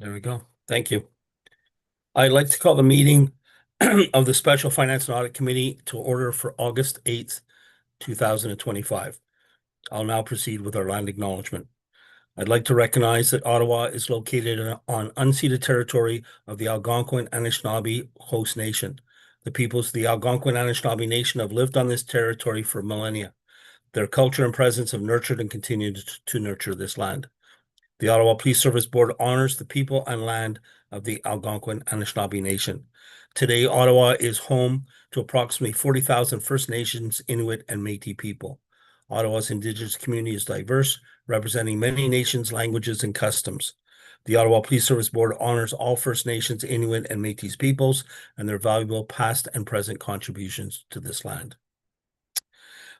There we go. Thank you. I'd like to call the meeting of the Special Finance and Audit Committee to order for August 8th, 2025. I'll now proceed with our land acknowledgement. I'd like to recognize that Ottawa is located on unceded territory of the Algonquin Anishinaabe Host Nation. The peoples of the Algonquin Anishinaabe Nation have lived on this territory for millennia. Their culture and presence have nurtured and continued to nurture this land. The Ottawa Police Service Board honors the people and land of the Algonquin Anishinaabe Nation. Today, Ottawa is home to approximately 40,000 First Nations, Inuit, and Métis people. Ottawa's Indigenous community is diverse, representing many nations, languages, and customs. The Ottawa Police Service Board honors all First Nations, Inuit, and Métis peoples and their valuable past and present contributions to this land.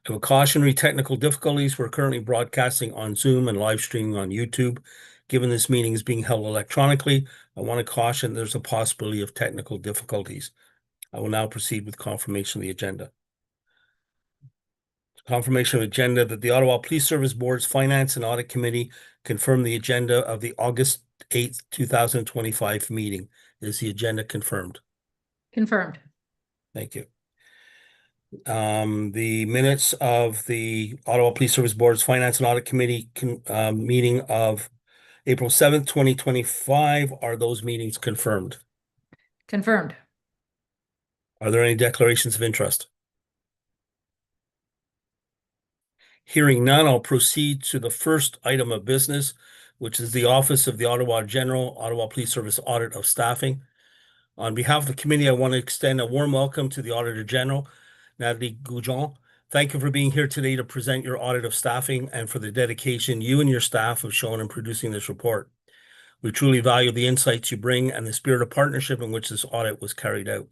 I have a cautionary technical difficulties. We're currently broadcasting on Zoom and live streaming on YouTube. Given this meeting is being held electronically, I want to caution there's a possibility of technical difficulties. I will now proceed with confirmation of the agenda. Confirmation of agenda that the Ottawa Police Service Board's Finance and Audit Committee confirmed the agenda of the August 8th, 2025 meeting. Is the agenda confirmed? Confirmed. Thank you. The minutes of the Ottawa Police Service Board's Finance and Audit Committee meeting of April 7th, 2025. Are those meetings confirmed? Confirmed. Are there any declarations of interest? Hearing none, I'll proceed to the first item of business, which is the Office of the Ottawa General, Ottawa Police Service Audit of Staffing. On behalf of the committee, I want to extend a warm welcome to the Auditor General, Natalie Goujon. Thank you for being here today to present your audit of staffing and for the dedication you and your staff have shown in producing this report. We truly value the insights you bring and the spirit of partnership in which this audit was carried out.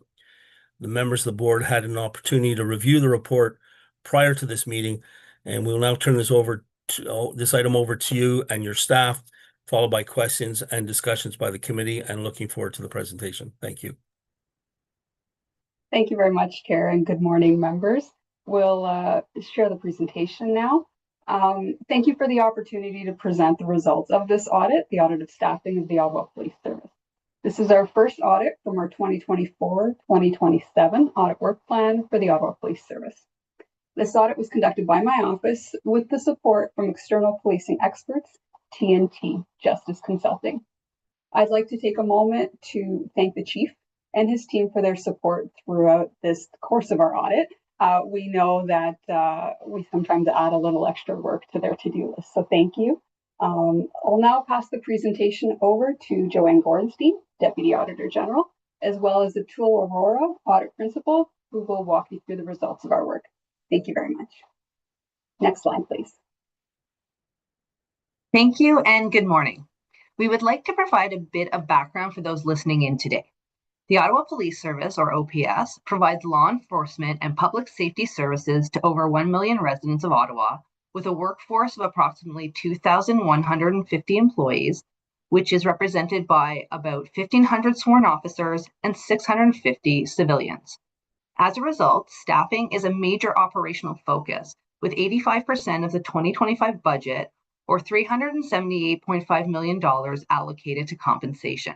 The members of the board had an opportunity to review the report prior to this meeting, and we'll now turn this item over to you and your staff, followed by questions and discussions by the committee, and looking forward to the presentation. Thank you. Thank you very much, Chair, and good morning, members. We'll share the presentation now. Thank you for the opportunity to present the results of this audit, the audit of staffing of the Ottawa Police Service. This is our first audit from our 2024-2027 audit work plan for the Ottawa Police Service. This audit was conducted by my office with the support from external policing experts, T&T Justice Consulting. I'd like to take a moment to thank the Chief and his team for their support throughout this course of our audit. We know that we sometimes add a little extra work to their to-do list, so thank you. I'll now pass the presentation over to Joanne Gorenstein, Deputy Auditor General, as well as Atul Aurora, Audit Principal, who will walk you through the results of our work. Thank you very much. Next slide, please. Thank you and good morning. We would like to provide a bit of background for those listening in today. The Ottawa Police Service, or OPS, provides law enforcement and public safety services to over 1 million residents of Ottawa, with a workforce of approximately 2,150 employees, which is represented by about 1,500 sworn officers and 650 civilians. As a result, staffing is a major operational focus, with 85% of the 2025 budget, or $378.5 million, allocated to compensation.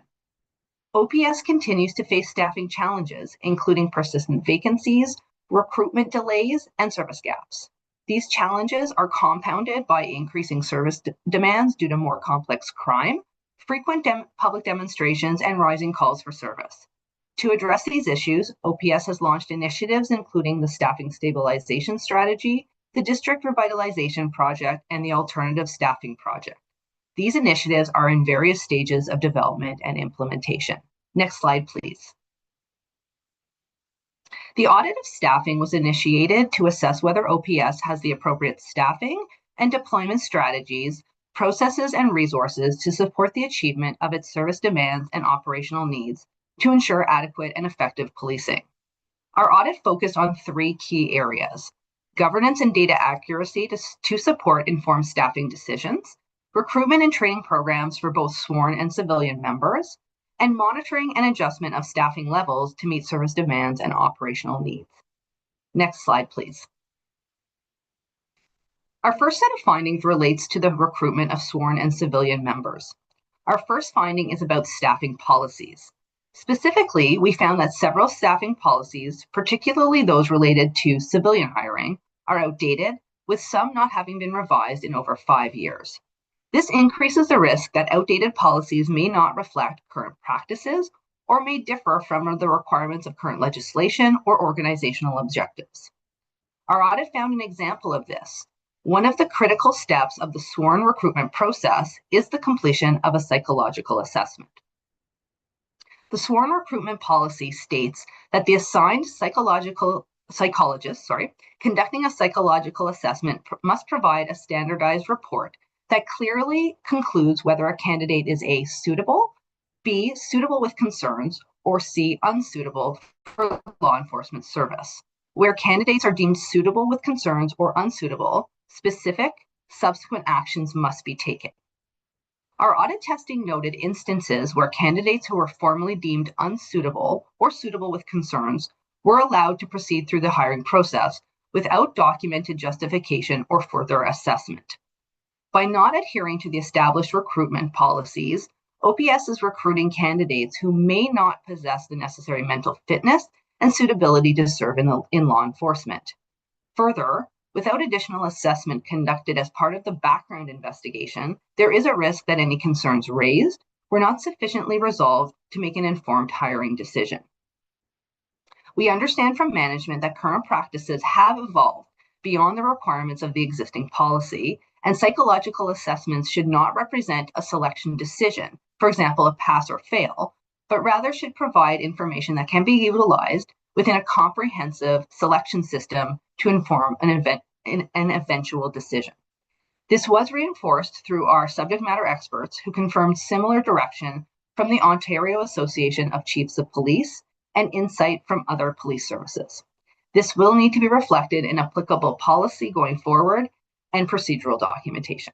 OPS continues to face staffing challenges, including persistent vacancies, recruitment delays, and service gaps. These challenges are compounded by increasing service demands due to more complex crime, frequent public demonstrations, and rising calls for service. To address these issues, OPS has launched initiatives including the Staffing Stabilization Strategy, the District Revitalization Project, and the Alternative Staffing Project. These initiatives are in various stages of development and implementation. Next slide, please. The audit of staffing was initiated to assess whether OPS has the appropriate staffing and deployment strategies, processes, and resources to support the achievement of its service demands and operational needs to ensure adequate and effective policing. Our audit focused on 3 key areas: governance and data accuracy to support informed staffing decisions, recruitment and training programs for both sworn and civilian members, and monitoring and adjustment of staffing levels to meet service demands and operational needs. Next slide, please. Our first set of findings relates to the recruitment of sworn and civilian members. Our first finding is about staffing policies. Specifically, we found that several staffing policies, particularly those related to civilian hiring, are outdated, with some not having been revised in over 5 years. This increases the risk that outdated policies may not reflect current practices or may differ from the requirements of current legislation or organizational objectives. Our audit found an example of this. One of the critical steps of the sworn recruitment process is the completion of a psychological assessment. The sworn recruitment policy states that the assigned psychologist conducting a psychological assessment must provide a standardized report that clearly concludes whether a candidate is A, suitable, B, suitable with concerns, or C, unsuitable for law enforcement service. Where candidates are deemed suitable with concerns or unsuitable, specific subsequent actions must be taken. Our audit testing noted instances where candidates who were formally deemed unsuitable or suitable with concerns were allowed to proceed through the hiring process without documented justification or further assessment. By not adhering to the established recruitment policies, OPS is recruiting candidates who may not possess the necessary mental fitness and suitability to serve in law enforcement. Further, without additional assessment conducted as part of the background investigation, there is a risk that any concerns raised were not sufficiently resolved to make an informed hiring decision. We understand from management that current practices have evolved beyond the requirements of the existing policy, and psychological assessments should not represent a selection decision, for example, a pass or fail, but rather should provide information that can be utilized within a comprehensive selection system to inform an eventual decision. This was reinforced through our subject matter experts who confirmed similar direction from the Ontario Association of Chiefs of Police and insight from other police services. This will need to be reflected in applicable policy going forward and procedural documentation.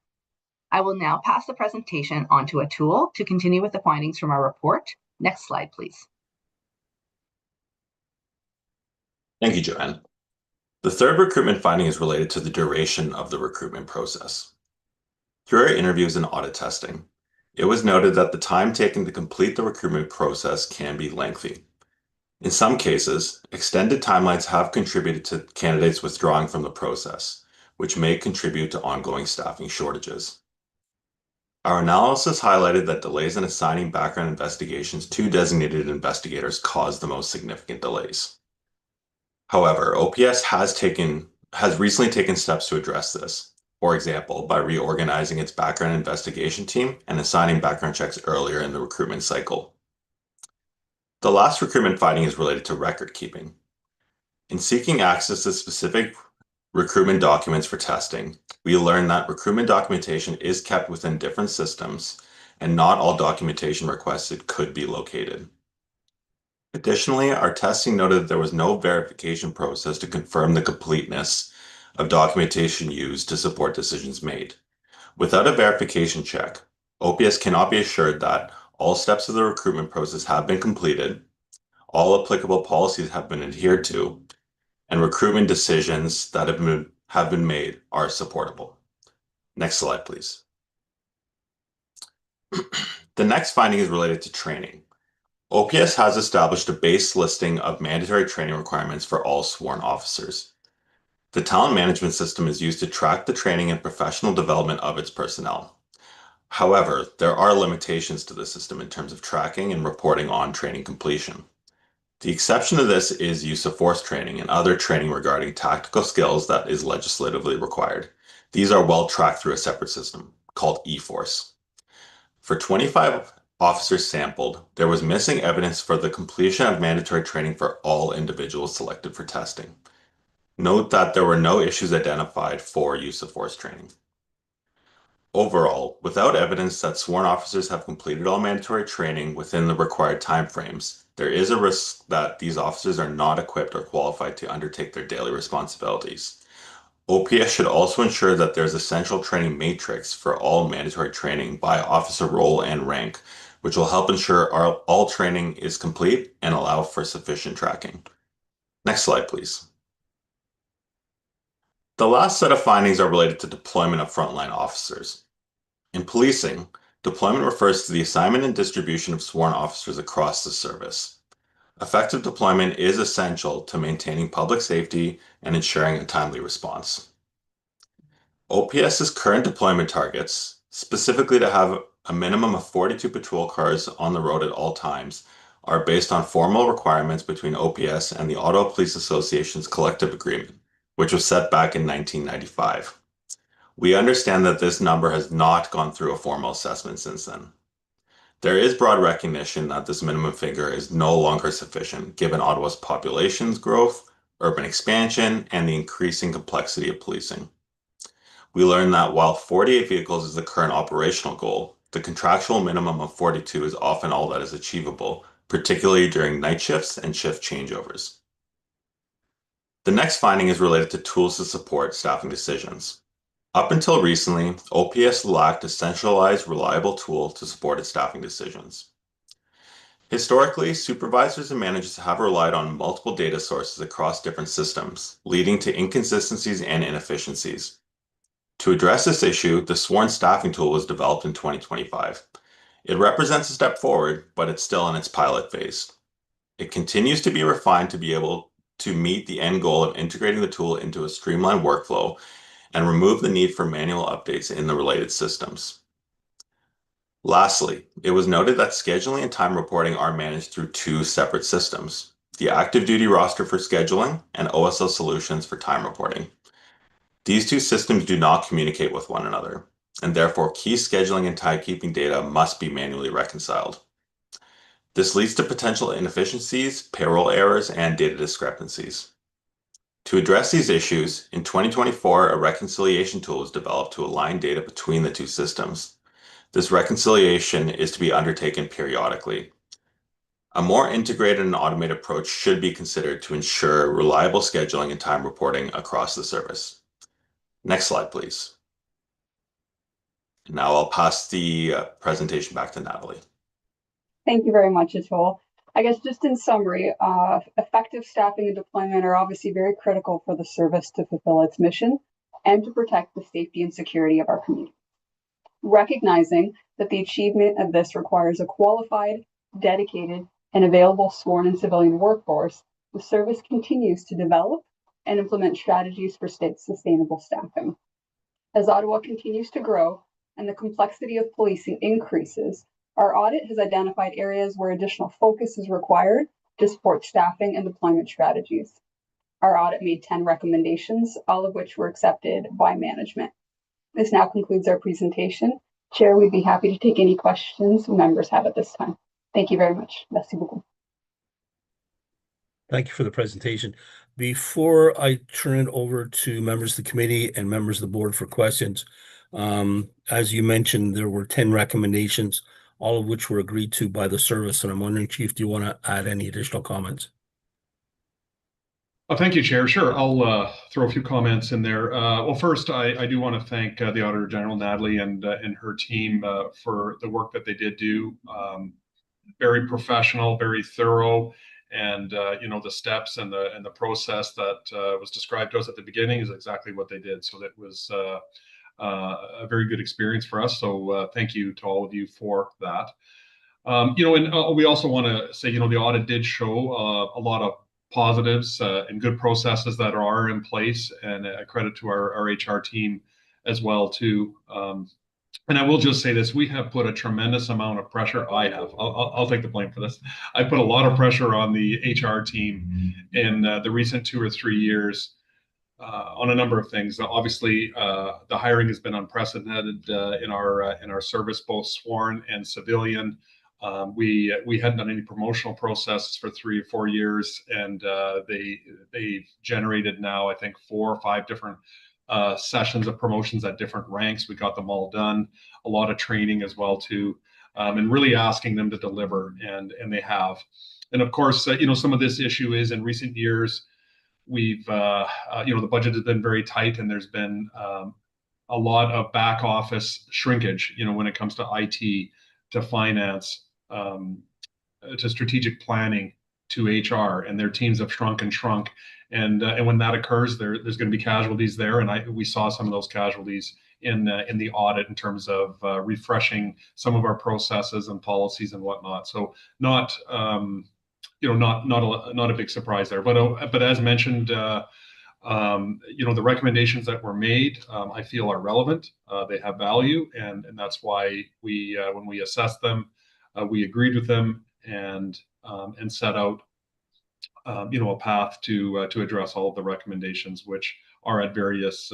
I will now pass the presentation on to Atul to continue with the findings from our report. Next slide, please. Thank you, Joanne. The third recruitment finding is related to the duration of the recruitment process. Through our interviews and audit testing, it was noted that the time taken to complete the recruitment process can be lengthy. In some cases, extended timelines have contributed to candidates withdrawing from the process, which may contribute to ongoing staffing shortages. Our analysis highlighted that delays in assigning background investigations to designated investigators caused the most significant delays. However, OPS has recently taken steps to address this, for example, by reorganizing its background investigation team and assigning background checks earlier in the recruitment cycle. The last recruitment finding is related to record keeping. In seeking access to specific recruitment documents for testing, we learned that recruitment documentation is kept within different systems, and not all documentation requested could be located. Additionally, our testing noted that there was no verification process to confirm the completeness of documentation used to support decisions made. Without a verification check, OPS cannot be assured that all steps of the recruitment process have been completed, all applicable policies have been adhered to, and recruitment decisions that have been made are supportable. Next slide, please. The next finding is related to training. OPS has established a base listing of mandatory training requirements for all sworn officers. The talent management system is used to track the training and professional development of its personnel. However, there are limitations to the system in terms of tracking and reporting on training completion. The exception to this is use of force training and other training regarding tactical skills that is legislatively required. These are well tracked through a separate system called eForce. For 25 officers sampled, there was missing evidence for the completion of mandatory training for all individuals selected for testing. Note that there were no issues identified for use of force training. Overall, without evidence that sworn officers have completed all mandatory training within the required timeframes, there is a risk that these officers are not equipped or qualified to undertake their daily responsibilities. OPS should also ensure that there's a central training matrix for all mandatory training by officer role and rank, which will help ensure all training is complete and allow for sufficient tracking. Next slide, please. The last set of findings are related to deployment of frontline officers. In policing, Deployment refers to the assignment and distribution of sworn officers across the service. Effective deployment is essential to maintaining public safety and ensuring a timely response. OPS's current deployment targets, specifically to have a minimum of 42 patrol cars on the road at all times, are based on formal requirements between OPS and the Ottawa Police Association's collective agreement, which was set back in 1995. We understand that this number has not gone through a formal assessment since then. There is broad recognition that this minimum figure is no longer sufficient given Ottawa's population's growth, urban expansion, and the increasing complexity of policing. We learned that while 48 vehicles is the current operational goal, the contractual minimum of 42 is often all that is achievable, particularly during night shifts and shift changeovers. The next finding is related to tools to support staffing decisions. Up until recently, OPS lacked a centralized, reliable tool to support its staffing decisions. Historically, supervisors and managers have relied on multiple data sources across different systems, leading to inconsistencies and inefficiencies. To address this issue, the sworn staffing tool was developed in 2025. It represents a step forward, but it's still in its pilot phase. It continues to be refined to be able to meet the end goal of integrating the tool into a streamlined workflow and remove the need for manual updates in the related systems. Lastly, it was noted that scheduling and time reporting are managed through two separate systems, the active duty roster for scheduling and OSL solutions for time reporting. These two systems do not communicate with one another, and therefore key scheduling and timekeeping data must be manually reconciled. This leads to potential inefficiencies, payroll errors, and data discrepancies. To address these issues, in 2024, a reconciliation tool was developed to align data between the two systems. This reconciliation is to be undertaken periodically. A more integrated and automated approach should be considered to ensure reliable scheduling and time reporting across the service. Next slide, please. Now I'll pass the presentation back to Natalie. Thank you very much, Atul. I guess just in summary, effective staffing and deployment are obviously very critical for the service to fulfill its mission and to protect the safety and security of our community. Recognizing that the achievement of this requires a qualified, dedicated, and available sworn and civilian workforce, the service continues to develop and implement strategies for sustainable staffing. As Ottawa continues to grow and the complexity of policing increases, our audit has identified areas where additional focus is required to support staffing and deployment strategies. Our audit made 10 recommendations, all of which were accepted by management. This now concludes our presentation. Chair, we'd be happy to take any questions members have at this time. Thank you very much. Merci beaucoup. Thank you for the presentation. Before I turn it over to members of the committee and members of the board for questions, as you mentioned, there were 10 recommendations, all of which were agreed to by the service. And I'm wondering, Chief, do you want to add any additional comments? Thank you, Chair. Sure, I'll throw a few comments in there. Well, first, I do want to thank the Auditor General, Natalie, and her team for the work that they did do. Very professional, very thorough, and the steps and the process that was described to us at the beginning is exactly what they did. So that was a very good experience for us. So thank you to all of you for that. And we also want to say, the audit did show a lot of positives and good processes that are in place, and a credit to our HR team as well too. And I will just say this: we have put a tremendous amount of pressure. I'll take the blame for this. I put a lot of pressure on the HR team in the recent 2 or 3 years on a number of things. Obviously, the hiring has been unprecedented in our service, both sworn and civilian. We hadn't done any promotional processes for 3 or 4 years, and they generated now, I think, 4 or 5 different sessions of promotions at different ranks. We got them all done. A lot of training as well too, and really asking them to deliver, and they have. And of course, some of this issue is in recent years, we've the budget has been very tight, and there's been a lot of back office shrinkage. When it comes to IT, to finance, to strategic planning, to HR, and their teams have shrunk. And when that occurs, there's going to be casualties there, and we saw some of those casualties in the audit in terms of refreshing some of our processes and policies and whatnot. So not not a big surprise there. But as mentioned, the recommendations that were made, I feel are relevant. They have value, and that's why we when we assessed them, we agreed with them and set out a path to address all of the recommendations, which are at various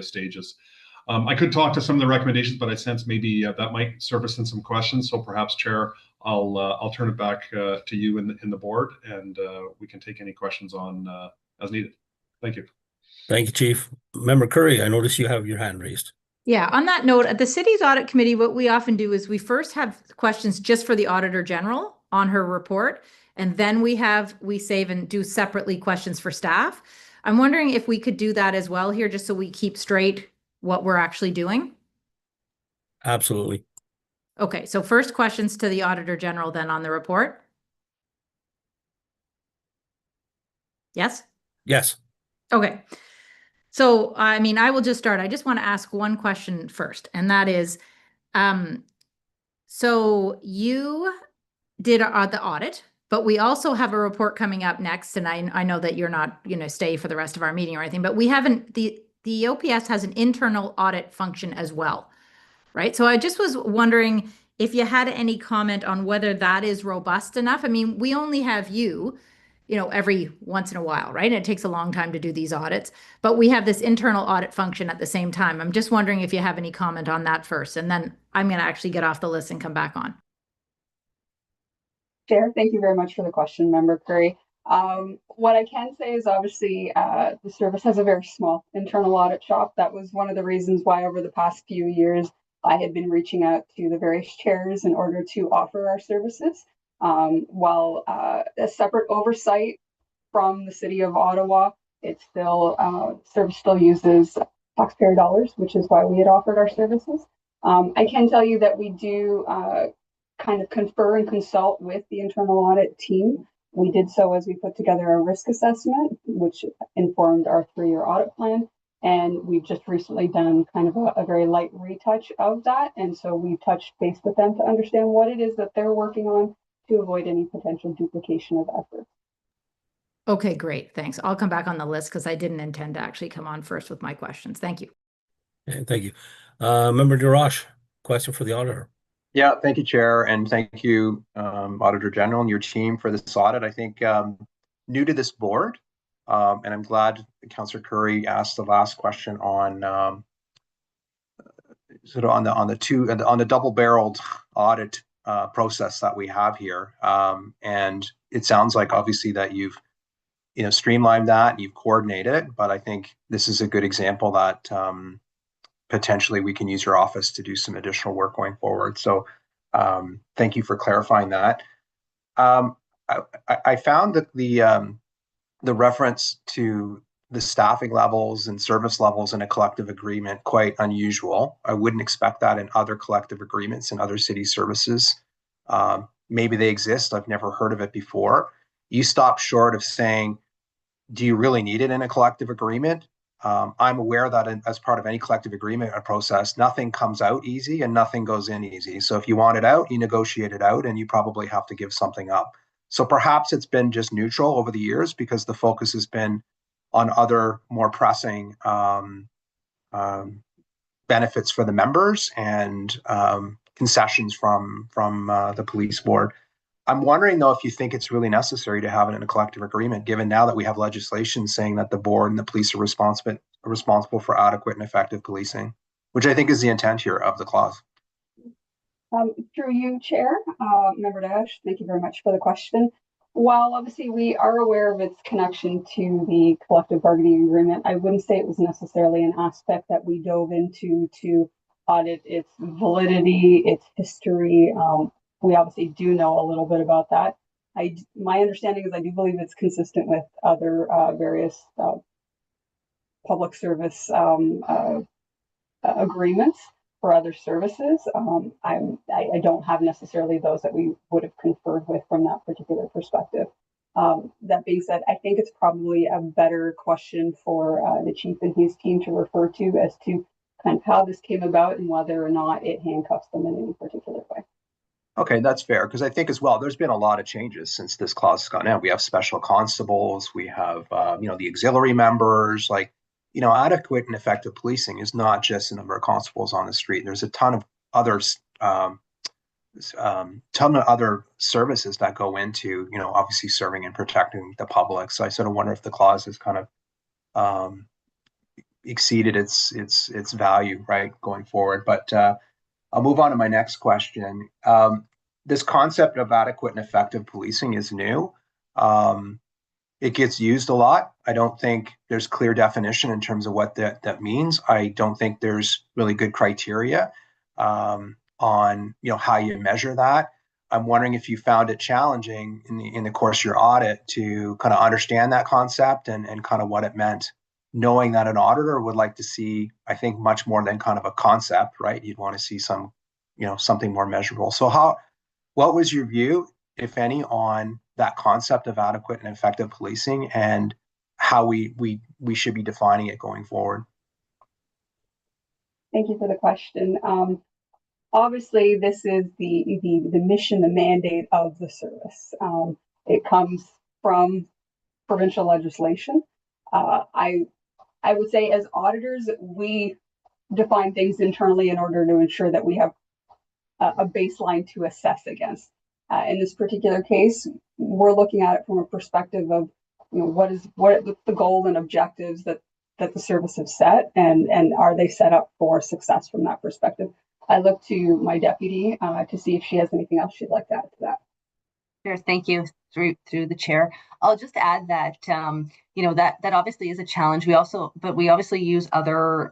stages. I could talk to some of the recommendations, but I sense maybe that might surface in some questions. So perhaps, Chair, I'll turn it back to you in the board, and we can take any questions on as needed. Thank you. Thank you, Chief. Member Curry, I notice you have your hand raised. Yeah, on that note, at the city's audit committee, what we often do is we first have questions just for the Auditor General on her report, and then we save and do separately questions for staff. I'm wondering if we could do that as well here, just so we keep straight what we're actually doing. Absolutely. Okay, so first questions to the Auditor General then on the report. Yes? Yes. Okay. So, I mean, I will just start. I just want to ask one question first, and that is, so you did the audit, but we also have a report coming up next, and I know that you're not going to stay for the rest of our meeting or anything, but we haven't, the OPS has an internal audit function as well, right? So I just was wondering if you had any comment on whether that is robust enough. I mean, we only have you every once in a while, right? And it takes a long time to do these audits, but we have this internal audit function at the same time. I'm just wondering if you have any comment on that first, and then I'm going to actually get off the list and come back on. Chair, thank you very much for the question, Member Curry. What I can say is obviously the service has a very small internal audit shop. That was one of the reasons why over the past few years I had been reaching out to the various chairs in order to offer our services. While a separate oversight from the city of Ottawa, it's still service still uses taxpayer dollars, which is why we had offered our services. I can tell you that we do kind of confer and consult with the internal audit team. We did so as we put together a risk assessment, which informed our 3-year audit plan. And we've just recently done kind of a very light retouch of that. And so we touched base with them to understand what it is that they're working on to avoid any potential duplication of efforts. Okay, great. Thanks. I'll come back on the list because I didn't intend to actually come on first with my questions. Thank you. Okay, thank you. Member DeRoche, question for the auditor. Yeah, thank you, Chair, and thank you, Auditor General and your team for this audit. I think new to this board, and I'm glad Councillor Curry asked the last question on sort of on the double-barreled audit process that we have here, and it sounds like obviously that you've streamlined that and you've coordinated it, but I think this is a good example that potentially we can use your office to do some additional work going forward. So thank you for clarifying that. I found that the reference to the staffing levels and service levels in a collective agreement quite unusual. I wouldn't expect that in other collective agreements in other city services. Maybe they exist. I've never heard of it before. You stop short of saying, do you really need it in a collective agreement? I'm aware that as part of any collective agreement process, nothing comes out easy and nothing goes in easy. So if you want it out, you negotiate it out, and you probably have to give something up. So perhaps it's been just neutral over the years because the focus has been on other more pressing benefits for the members and concessions from the police board. I'm wondering, though, if you think it's really necessary to have it in a collective agreement, given now that we have legislation saying that the board and the police are responsible for adequate and effective policing, which I think is the intent here of the clause. Through you, Chair, Member Dash, thank you very much for the question. While obviously we are aware of its connection to the collective bargaining agreement, I wouldn't say it was necessarily an aspect that we dove into to audit its validity, its history. We obviously do know a little bit about that. My understanding is I do believe it's consistent with other various public service agreements for other services. I don't have necessarily those that we would have conferred with from that particular perspective. That being said, I think it's probably a better question for the chief and his team to refer to as to kind of how this came about and whether or not it handcuffs them in any particular way. Okay, that's fair, because I think as well, there's been a lot of changes since this clause has gone out. We have special constables, we have, the auxiliary members, adequate and effective policing is not just the number of constables on the street. There's a ton of others, ton of other services that go into, obviously serving and protecting the public. So I sort of wonder if the clause has kind of exceeded its value, right, going forward. But I'll move on to my next question. This concept of adequate and effective policing is new. It gets used a lot. I don't think there's clear definition in terms of what that means. I don't think there's really good criteria on how you measure that. I'm wondering if you found it challenging in the course of your audit to kind of understand that concept and kind of what it meant, knowing that an auditor would like to see, I think, much more than kind of a concept, right? You'd want to see something more measurable. So what was your view, if any, on that concept of adequate and effective policing and how we should be defining it going forward? Thank you for the question. Obviously, this is the mission, the mandate of the service. It comes from provincial legislation. I would say as auditors, we define things internally in order to ensure that we have a baseline to assess against. In this particular case, we're looking at it from a perspective of what the goal and objectives that the service have set, and are they set up for success from that perspective. I look to my deputy to see if she has anything else she'd like to add to that. Sure, thank you. Through the chair, I'll just add that that obviously is a challenge. We obviously use other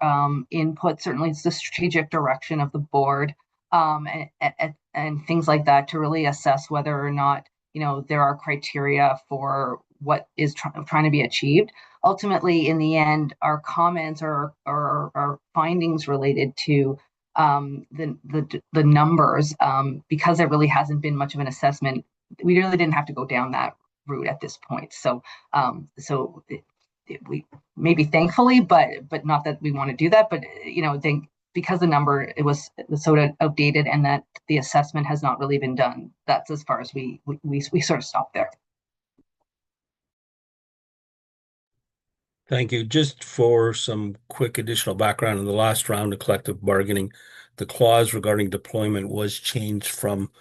input. Certainly, it's the strategic direction of the board and things like that to really assess whether or not there are criteria for what is trying to be achieved. Ultimately, in the end, our comments or our findings related to the numbers, because there really hasn't been much of an assessment. We really didn't have to go down that route at this point. So we maybe thankfully, but not that we want to do that, but because the number it was sort of outdated and that the assessment has not really been done. That's as far as we sort of stopped there. Thank you. Just for some quick additional background, in the last round of collective bargaining, the clause regarding deployment was changed from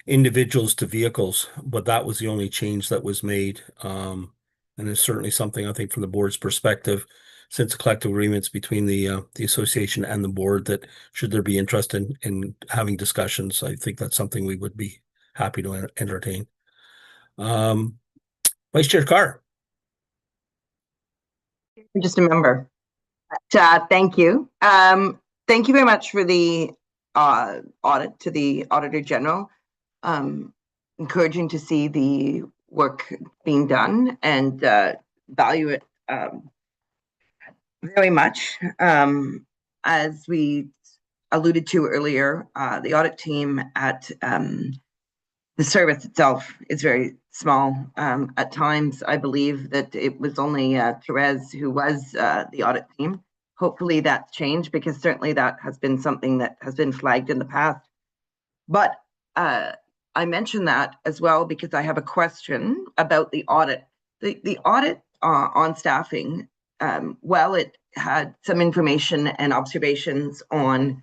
individuals to vehicles, but that was the only change that was made. And it's certainly something I think from the board's perspective, since the collective agreements between the association and the board, that should there be interest in having discussions, I think that's something we would be happy to entertain. Vice Chair Carr. Just a member. Thank you. Thank you very much for the audit to the Auditor General. Encouraging to see the work being done and value it very much. As we alluded to earlier, the audit team at the service itself is very small. At times, I believe that it was only Therese who was the audit team. Hopefully that's changed, because certainly that has been something that has been flagged in the past. But I mention that as well because I have a question about the audit. The audit on staffing, while it had some information and observations on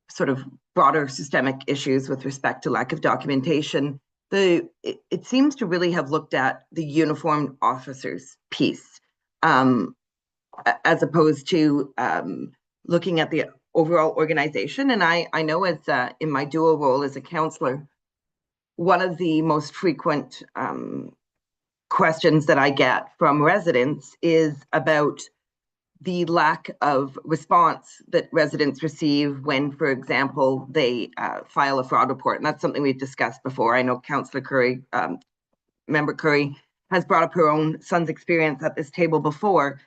sort of broader systemic issues with respect to lack of documentation, it seems to really have looked at the uniformed officers piece, as opposed to looking at the overall organization. And I know as in my dual role as a counselor, one of the most frequent questions that I get from residents is about the lack of response that residents receive when, for example, they file a fraud report. And that's something we've discussed before. I know Councillor Curry, Member Curry, has brought up her own son's experience at this table before.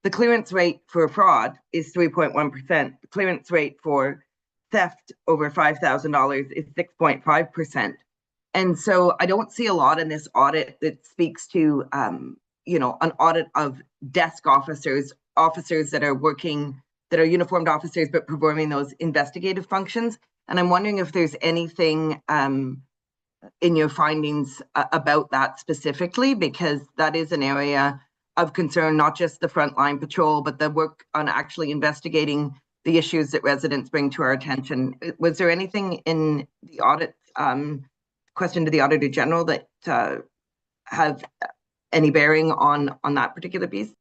The clearance rate for fraud is 3.1%. The clearance rate for theft over $5,000 is 6.5%. And so I don't see a lot in this audit that speaks to, an audit of desk officers that are working that are uniformed officers, but performing those investigative functions. And I'm wondering if there's anything in your findings about that specifically, because that is an area of concern, not just the frontline patrol, but the work on actually investigating the issues that residents bring to our attention. Was there anything in the audit question to the Auditor General that have any bearing on that particular piece?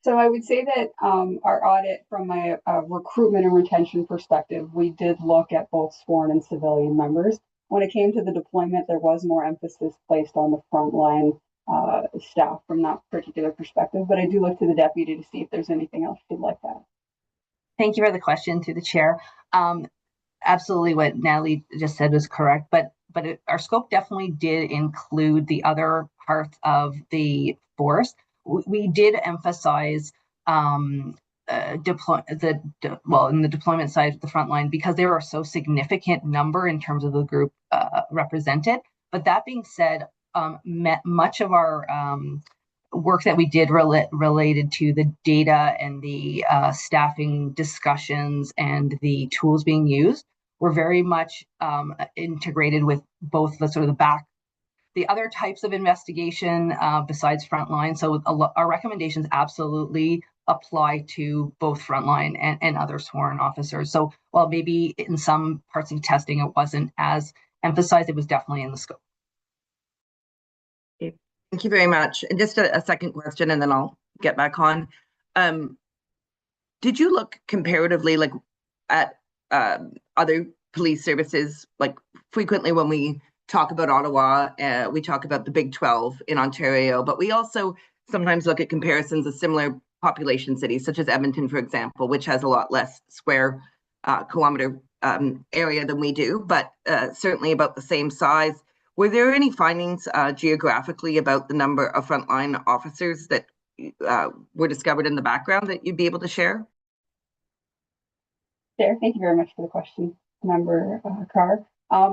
So I would say that our audit, from a recruitment and retention perspective, we did look at both sworn and civilian members. When it came to the deployment, there was more emphasis placed on the frontline staff from that particular perspective. But I do look to the deputy to see if there's anything else you'd like that. Thank you for the question to the chair. Absolutely, what Natalie just said was correct, but our scope definitely did include the other parts of the force. We did emphasize in the deployment side of the front line, because there are so significant number in terms of the group represented. But that being said, much of our work that we did related to the data and the staffing discussions and the tools being used were very much integrated with both the sort of the other types of investigation besides frontline. So our recommendations absolutely apply to both frontline and other sworn officers. So while maybe in some parts of testing it wasn't as emphasized, it was definitely in the scope. Okay. Thank you very much. And just a second question, and then I'll get back on. Did you look comparatively at other police services? Like, frequently when we talk about Ottawa, we talk about the Big 12 in Ontario, but we also sometimes look at comparisons of similar population cities, such as Edmonton, for example, which has a lot less square kilometer area than we do, but certainly about the same size. Were there any findings geographically about the number of frontline officers that were discovered in the background that you'd be able to share? There, thank you very much for the question, Member Carr.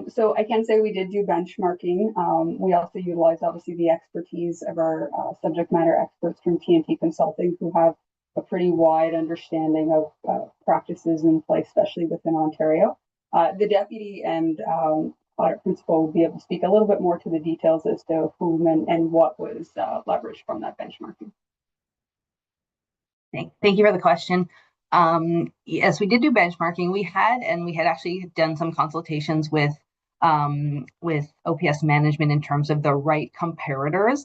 So I can say we did do benchmarking. We also utilized, obviously, the expertise of our subject matter experts from TNT Consulting, who have a pretty wide understanding of practices in place, especially within Ontario. The deputy and audit principal will be able to speak a little bit more to the details as to whom and what was leveraged from that benchmarking. Thank you for the question. Yes, we did do benchmarking. We had actually done some consultations with OPS management in terms of the right comparators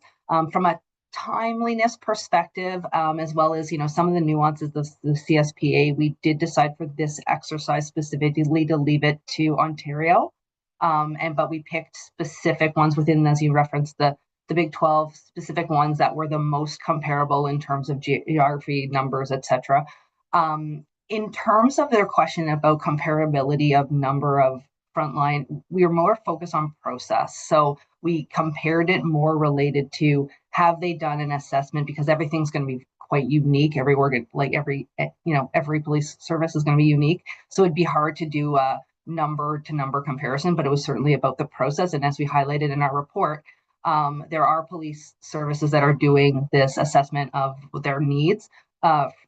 from a timeliness perspective, as well as some of the nuances of the CSPA. We did decide for this exercise specifically to leave it to Ontario, but we picked specific ones within, as you referenced, the Big 12, specific ones that were the most comparable in terms of geography, numbers, etc. In terms of their question about comparability of number of frontline, we are more focused on process. So we compared it more related to, have they done an assessment, because everything's going to be quite unique. Every organ, like every police service is going to be unique. So it'd be hard to do a number to number comparison, but it was certainly about the process. And as we highlighted in our report, there are police services that are doing this assessment of their needs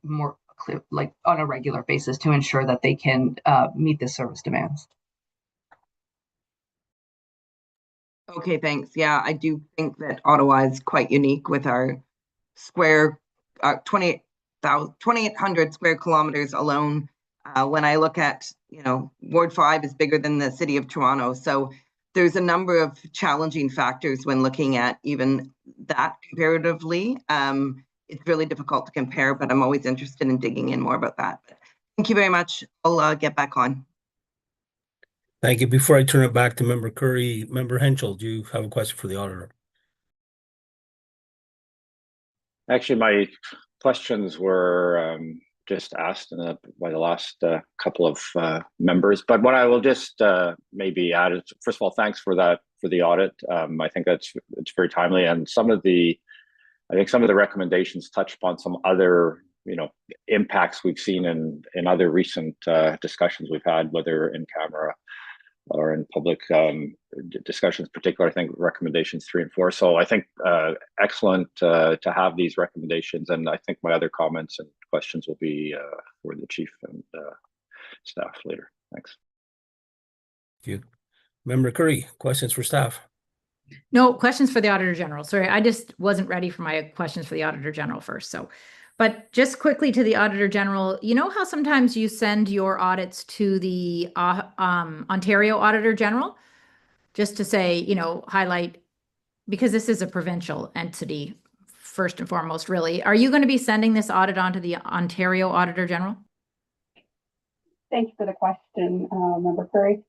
more clear, like on a regular basis, to ensure that they can meet the service demands. Okay, thanks. Yeah, I do think that Ottawa is quite unique with our square 2,800 square kilometers alone. When I look at, Ward 5 is bigger than the city of Toronto. So there's a number of challenging factors when looking at even that comparatively. It's really difficult to compare, but I'm always interested in digging in more about that. Thank you very much. I'll get back on. Thank you. Before I turn it back to Member Curry, Member Henschel, do you have a question for the auditor? Actually, my questions were just asked by the last couple of members. But what I will just maybe add is, first of all, thanks for the audit. I think it's very timely, and some of the recommendations touch upon some other impacts we've seen in other recent discussions we've had, whether in camera or in public discussions, particularly, I think recommendations 3 and 4. So I think excellent to have these recommendations. And I think my other comments and questions will be for the chief and staff later. Thanks. Thank you. Member Curry, questions for staff? No questions for the Auditor General. Sorry, I just wasn't ready for my questions for the Auditor General first. So, but just quickly to the Auditor General, you know how sometimes you send your audits to the Ontario Auditor General just to say, you know, highlight, because this is a provincial entity first and foremost, really. Are you going to be sending this audit on to the Ontario Auditor General? Thank you for the question, Member Curry.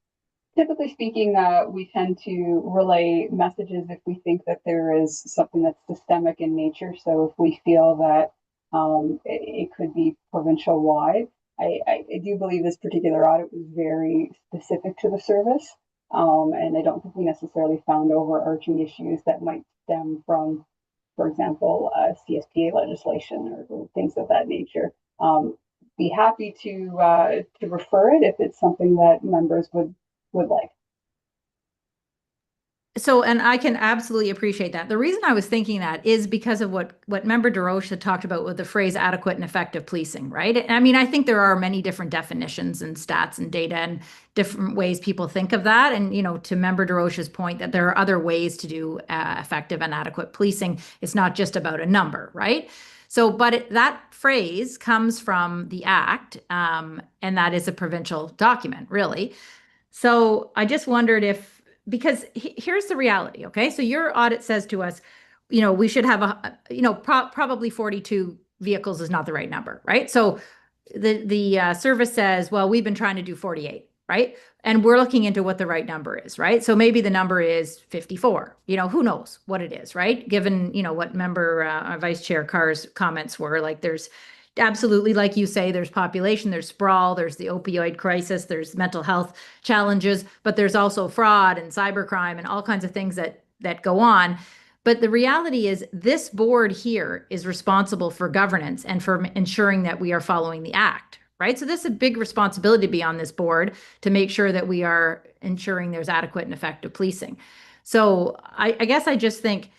Typically speaking, we tend to relay messages if we think that there is something that's systemic in nature. So if we feel that it could be provincial wide, I do believe this particular audit was very specific to the service. And I don't think we necessarily found overarching issues that might stem from, for example, CSPA legislation or things of that nature. Be happy to refer it if it's something that members would like. So, and I can absolutely appreciate that. The reason I was thinking that is because of what Member DeRoche had talked about with the phrase adequate and effective policing, right? I mean, I think there are many different definitions and stats and data and different ways people think of that. And, you know, to Member DeRoche's point that there are other ways to do effective and adequate policing. It's not just about a number, right? So, but that phrase comes from the Act, and that is a provincial document, really. So I just wondered if, because here's the reality, okay? So your audit says to us, you know, we should have probably 42 vehicles is not the right number, right? So the service says, well, we've been trying to do 48, right? And we're looking into what the right number is, right? So maybe the number is 54, you know, who knows what it is, right? Given, you know, what Member Vice Chair Carr's comments were, like there's absolutely, like you say, there's population, there's sprawl, there's the opioid crisis, there's mental health challenges, but there's also fraud and cybercrime and all kinds of things that go on. But the reality is this board here is responsible for governance and for ensuring that we are following the Act, right? So this is a big responsibility to be on this board to make sure that we are ensuring there's adequate and effective policing. So I guess I just think,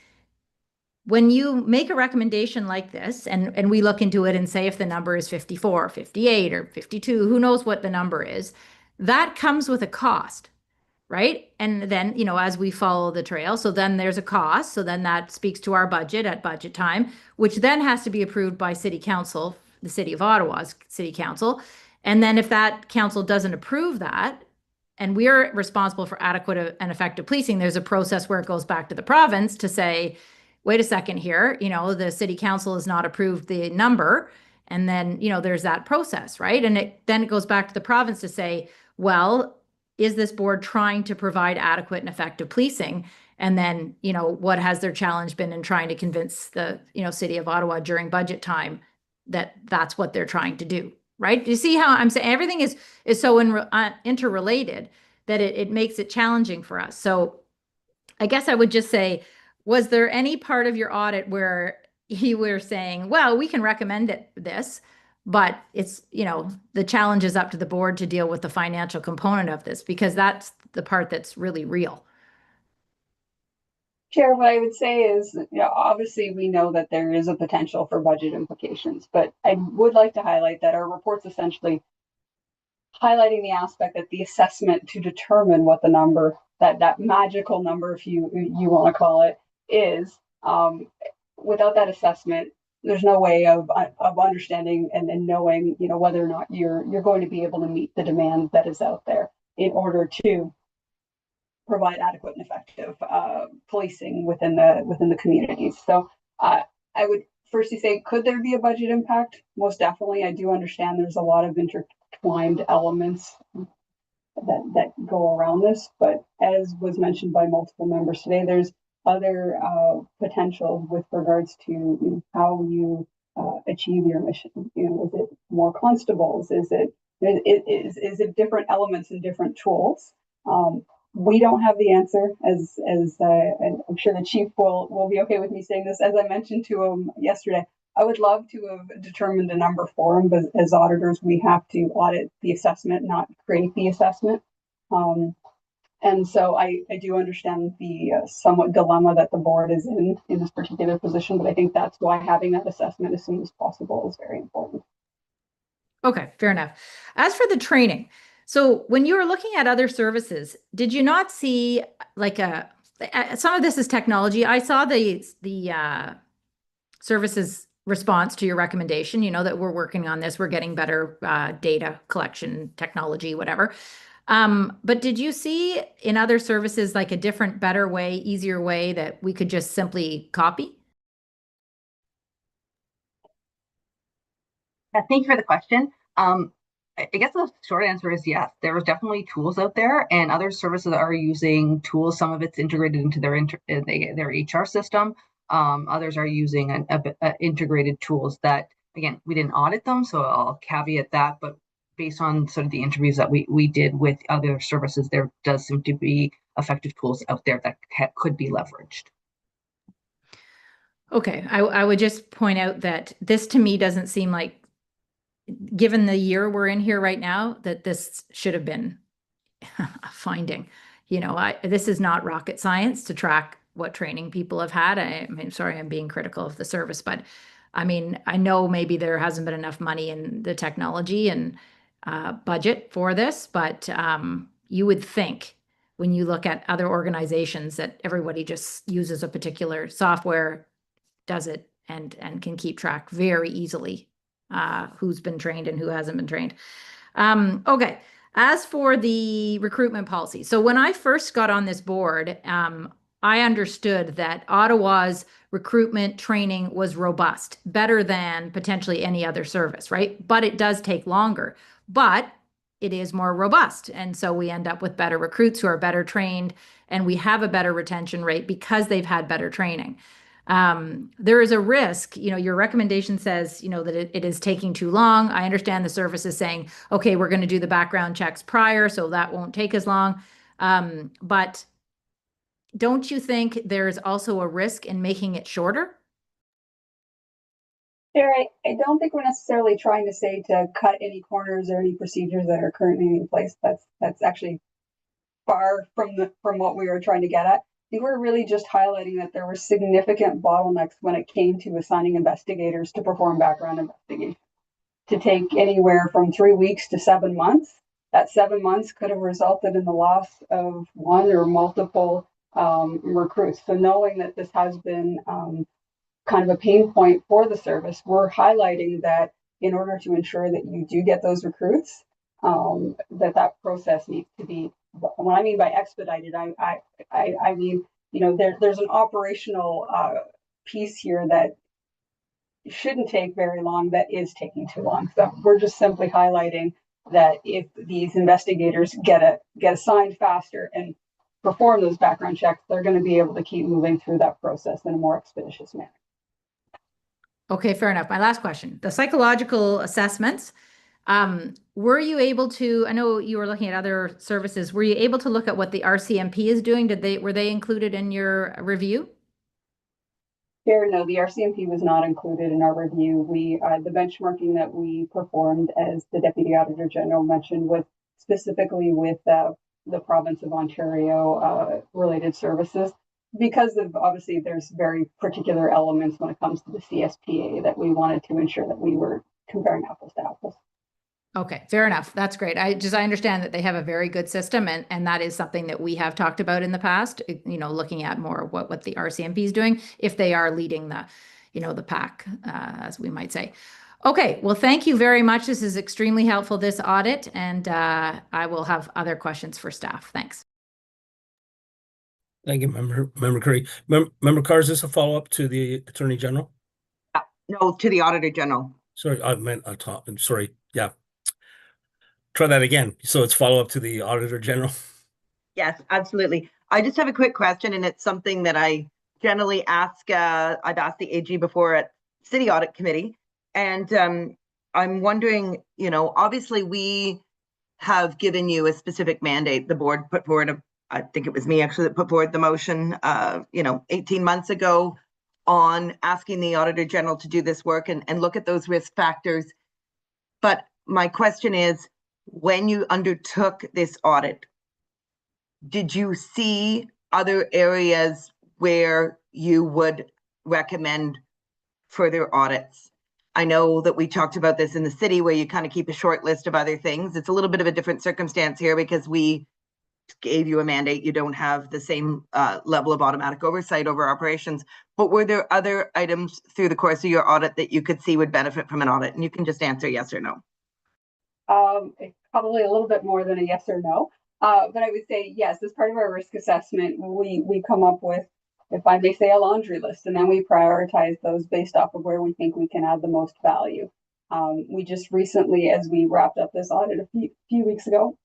when you make a recommendation like this and we look into it and say if the number is 54, 58, or 52, who knows what the number is, that comes with a cost, right? And then, you know, as we follow the trail, so then there's a cost. So then that speaks to our budget at budget time, which then has to be approved by City Council, the City of Ottawa's City Council. And then if that council doesn't approve that, and we're responsible for adequate and effective policing, there's a process where it goes back to the province to say, wait a second here, you know, the City Council has not approved the number. And then, you know, there's that process, right? And then it goes back to the province to say, well, is this board trying to provide adequate and effective policing? And then, you know, what has their challenge been in trying to convince the, you know, City of Ottawa during budget time that that's what they're trying to do, right? Do you see how I'm saying everything is so interrelated that it makes it challenging for us? So I guess I would just say, was there any part of your audit where you were saying, well, we can recommend this, but it's, you know, the challenge is up to the board to deal with the financial component of this, because that's the part that's really real? Chair, what I would say is, you know, obviously we know that there is a potential for budget implications, but I would like to highlight that our report's essentially highlighting the aspect that the assessment to determine what the number, that magical number, if you want to call it, is, without that assessment, there's no way of understanding and knowing, you know, whether or not you're going to be able to meet the demand that is out there in order to provide adequate and effective policing within the communities. So I would firstly say, could there be a budget impact? Most definitely. I do understand there's a lot of intertwined elements that go around this, but as was mentioned by multiple members today, there's other potential with regards to, you know, how you achieve your mission. You know, is it more constables? Is it different elements and different tools? We don't have the answer, and I'm sure the chief will be okay with me saying this. As I mentioned to him yesterday, I would love to have determined a number for him, but as auditors, we have to audit the assessment, not create the assessment. And so I do understand the somewhat dilemma that the board is in this particular position, but I think that's why having that assessment as soon as possible is very important. Okay, fair enough. As for the training, so when you were looking at other services, did you not see like some of this is technology. I saw the services response to your recommendation, you know, that we're working on this, we're getting better data collection technology, whatever. But did you see in other services like a different, better way, easier way that we could just simply copy? Thank you for the question. I guess the short answer is yes. There's definitely tools out there, and other services are using tools. Some of it's integrated into their HR system. Others are using integrated tools that, again, we didn't audit them, so I'll caveat that. But based on sort of the interviews that we did with other services, there does seem to be effective tools out there that could be leveraged. Okay, I would just point out that this to me doesn't seem like, given the year we're in here right now, that this should have been a finding. You know, this is not rocket science to track what training people have had. I mean, sorry, I'm being critical of the service, but I mean, I know maybe there hasn't been enough money in the technology and budget for this, but you would think when you look at other organizations that everybody just uses a particular software, does it, and can keep track very easily who's been trained and who hasn't been trained. Okay. As for the recruitment policy, so when I first got on this board, I understood that Ottawa's recruitment training was robust, better than potentially any other service, right? But it does take longer, but it is more robust. And so we end up with better recruits who are better trained, and we have a better retention rate because they've had better training. There is a risk, you know, your recommendation says, you know, that it is taking too long. I understand the service is saying, okay, we're going to do the background checks prior, so that won't take as long. But don't you think there's also a risk in making it shorter? Sarah, I don't think we're necessarily trying to say to cut any corners or any procedures that are currently in place. That's actually far from what we were trying to get at. I think we're really just highlighting that there were significant bottlenecks when it came to assigning investigators to perform background investigations. To take anywhere from 3 weeks to 7 months, that 7 months could have resulted in the loss of one or multiple recruits. So knowing that this has been kind of a pain point for the service, we're highlighting that in order to ensure that you do get those recruits, that process needs to be, what I mean by expedited, I mean, you know, there's an operational piece here that shouldn't take very long that is taking too long. So we're just simply highlighting that if these investigators get assigned faster and perform those background checks, they're going to be able to keep moving through that process in a more expeditious manner. Okay, fair enough. My last question, the psychological assessments, were you able to, I know you were looking at other services, were you able to look at what the RCMP is doing? Were they included in your review? No, the RCMP was not included in our review. The benchmarking that we performed, as the Deputy Auditor General mentioned, was specifically with the province of Ontario related services, because of, obviously, there's very particular elements when it comes to the CSPA that we wanted to ensure that we were comparing apples to apples. Okay, fair enough. That's great. I understand that they have a very good system, and that is something that we have talked about in the past, you know, looking at more what the RCMP is doing, if they are leading the, you know, the pack, as we might say. Okay, well, thank you very much. This is extremely helpful, this audit, and I will have other questions for staff. Thanks. Thank you, Member Curry. Member Carr, is this a follow-up to the Attorney General? No, to the Auditor General. Sorry, I meant I'm sorry. Yeah. Try that again. So it's follow-up to the Auditor General? Yes, absolutely. I just have a quick question, and it's something that I generally ask. I've asked the AG before at City Audit Committee, and I'm wondering, you know, obviously we have given you a specific mandate. The board put forward, I think it was me actually that put forward the motion, you know, 18 months ago on asking the Auditor General to do this work and look at those risk factors. But my question is, when you undertook this audit, did you see other areas where you would recommend further audits? I know that we talked about this in the city where you kind of keep a short list of other things. It's a little bit of a different circumstance here because we gave you a mandate. You don't have the same level of automatic oversight over operations. But were there other items through the course of your audit that you could see would benefit from an audit? And you can just answer yes or no. It's probably a little bit more than a yes or no. But I would say yes, as part of our risk assessment, we come up with, if I may say, a laundry list, and then we prioritize those based off of where we think we can add the most value. We just recently, as we wrapped up this audit a few weeks ago,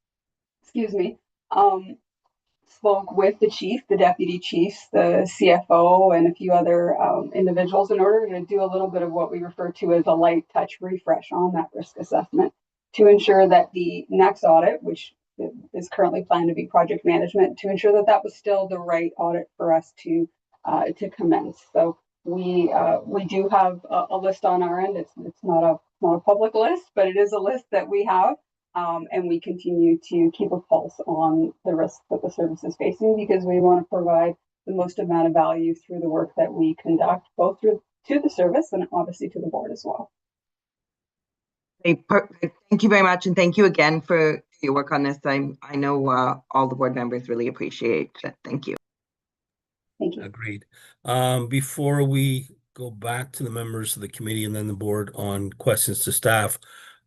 spoke with the chief, the deputy chiefs, the CFO, and a few other individuals in order to do a little bit of what we refer to as a light touch refresh on that risk assessment to ensure that the next audit, which is currently planned to be project management, to ensure that that was still the right audit for us to commence. So we do have a list on our end. It's not a public list, but it is a list that we have. And we continue to keep a pulse on the risks that the service is facing because we want to provide the most amount of value through the work that we conduct, both to the service and obviously to the board as well. Perfect. Thank you very much. And thank you again for your work on this. I know all the board members really appreciate it. Thank you. Thank you. Agreed. Before we go back to the members of the committee and then the board on questions to staff,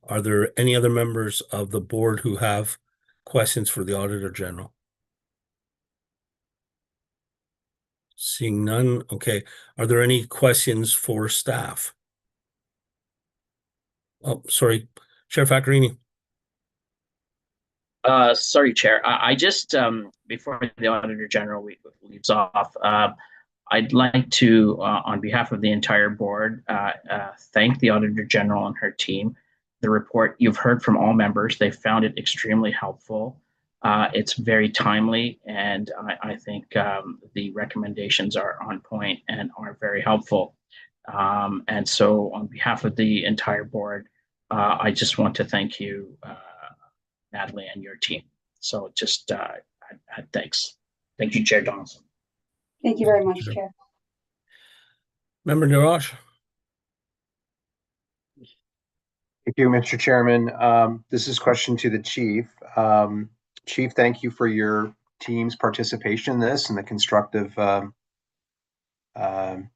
are there any other members of the board who have questions for the Auditor General? Seeing none, okay. Are there any questions for staff? Oh, sorry, Chair Faccarini. Sorry, Chair. I just, before the Auditor General leaves off, I'd like to, on behalf of the entire board, thank the Auditor General and her team. The report you've heard from all members, they found it extremely helpful. It's very timely, and I think the recommendations are on point and are very helpful. And so on behalf of the entire board, I just want to thank you, Natalie, and your team. So just thanks. Thank you, Chair Donaldson. Thank you very much, Chair. Member Narosh. Thank you, Mr. Chairman. This is a question to the Chief. Chief, thank you for your team's participation in this and the constructive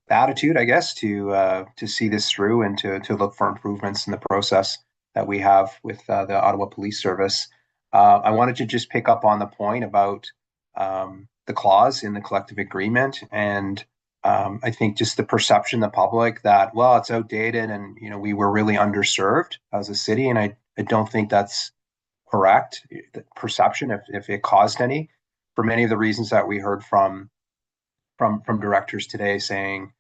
attitude, I guess, to see this through and to look for improvements in the process that we have with the Ottawa Police Service. I wanted to just pick up on the point about the clause in the collective agreement, and I think just the perception, the public, that, well, it's outdated and, you know, we were really underserved as a city, and I don't think that's correct. The perception, if it caused any, for many of the reasons that we heard from directors today, saying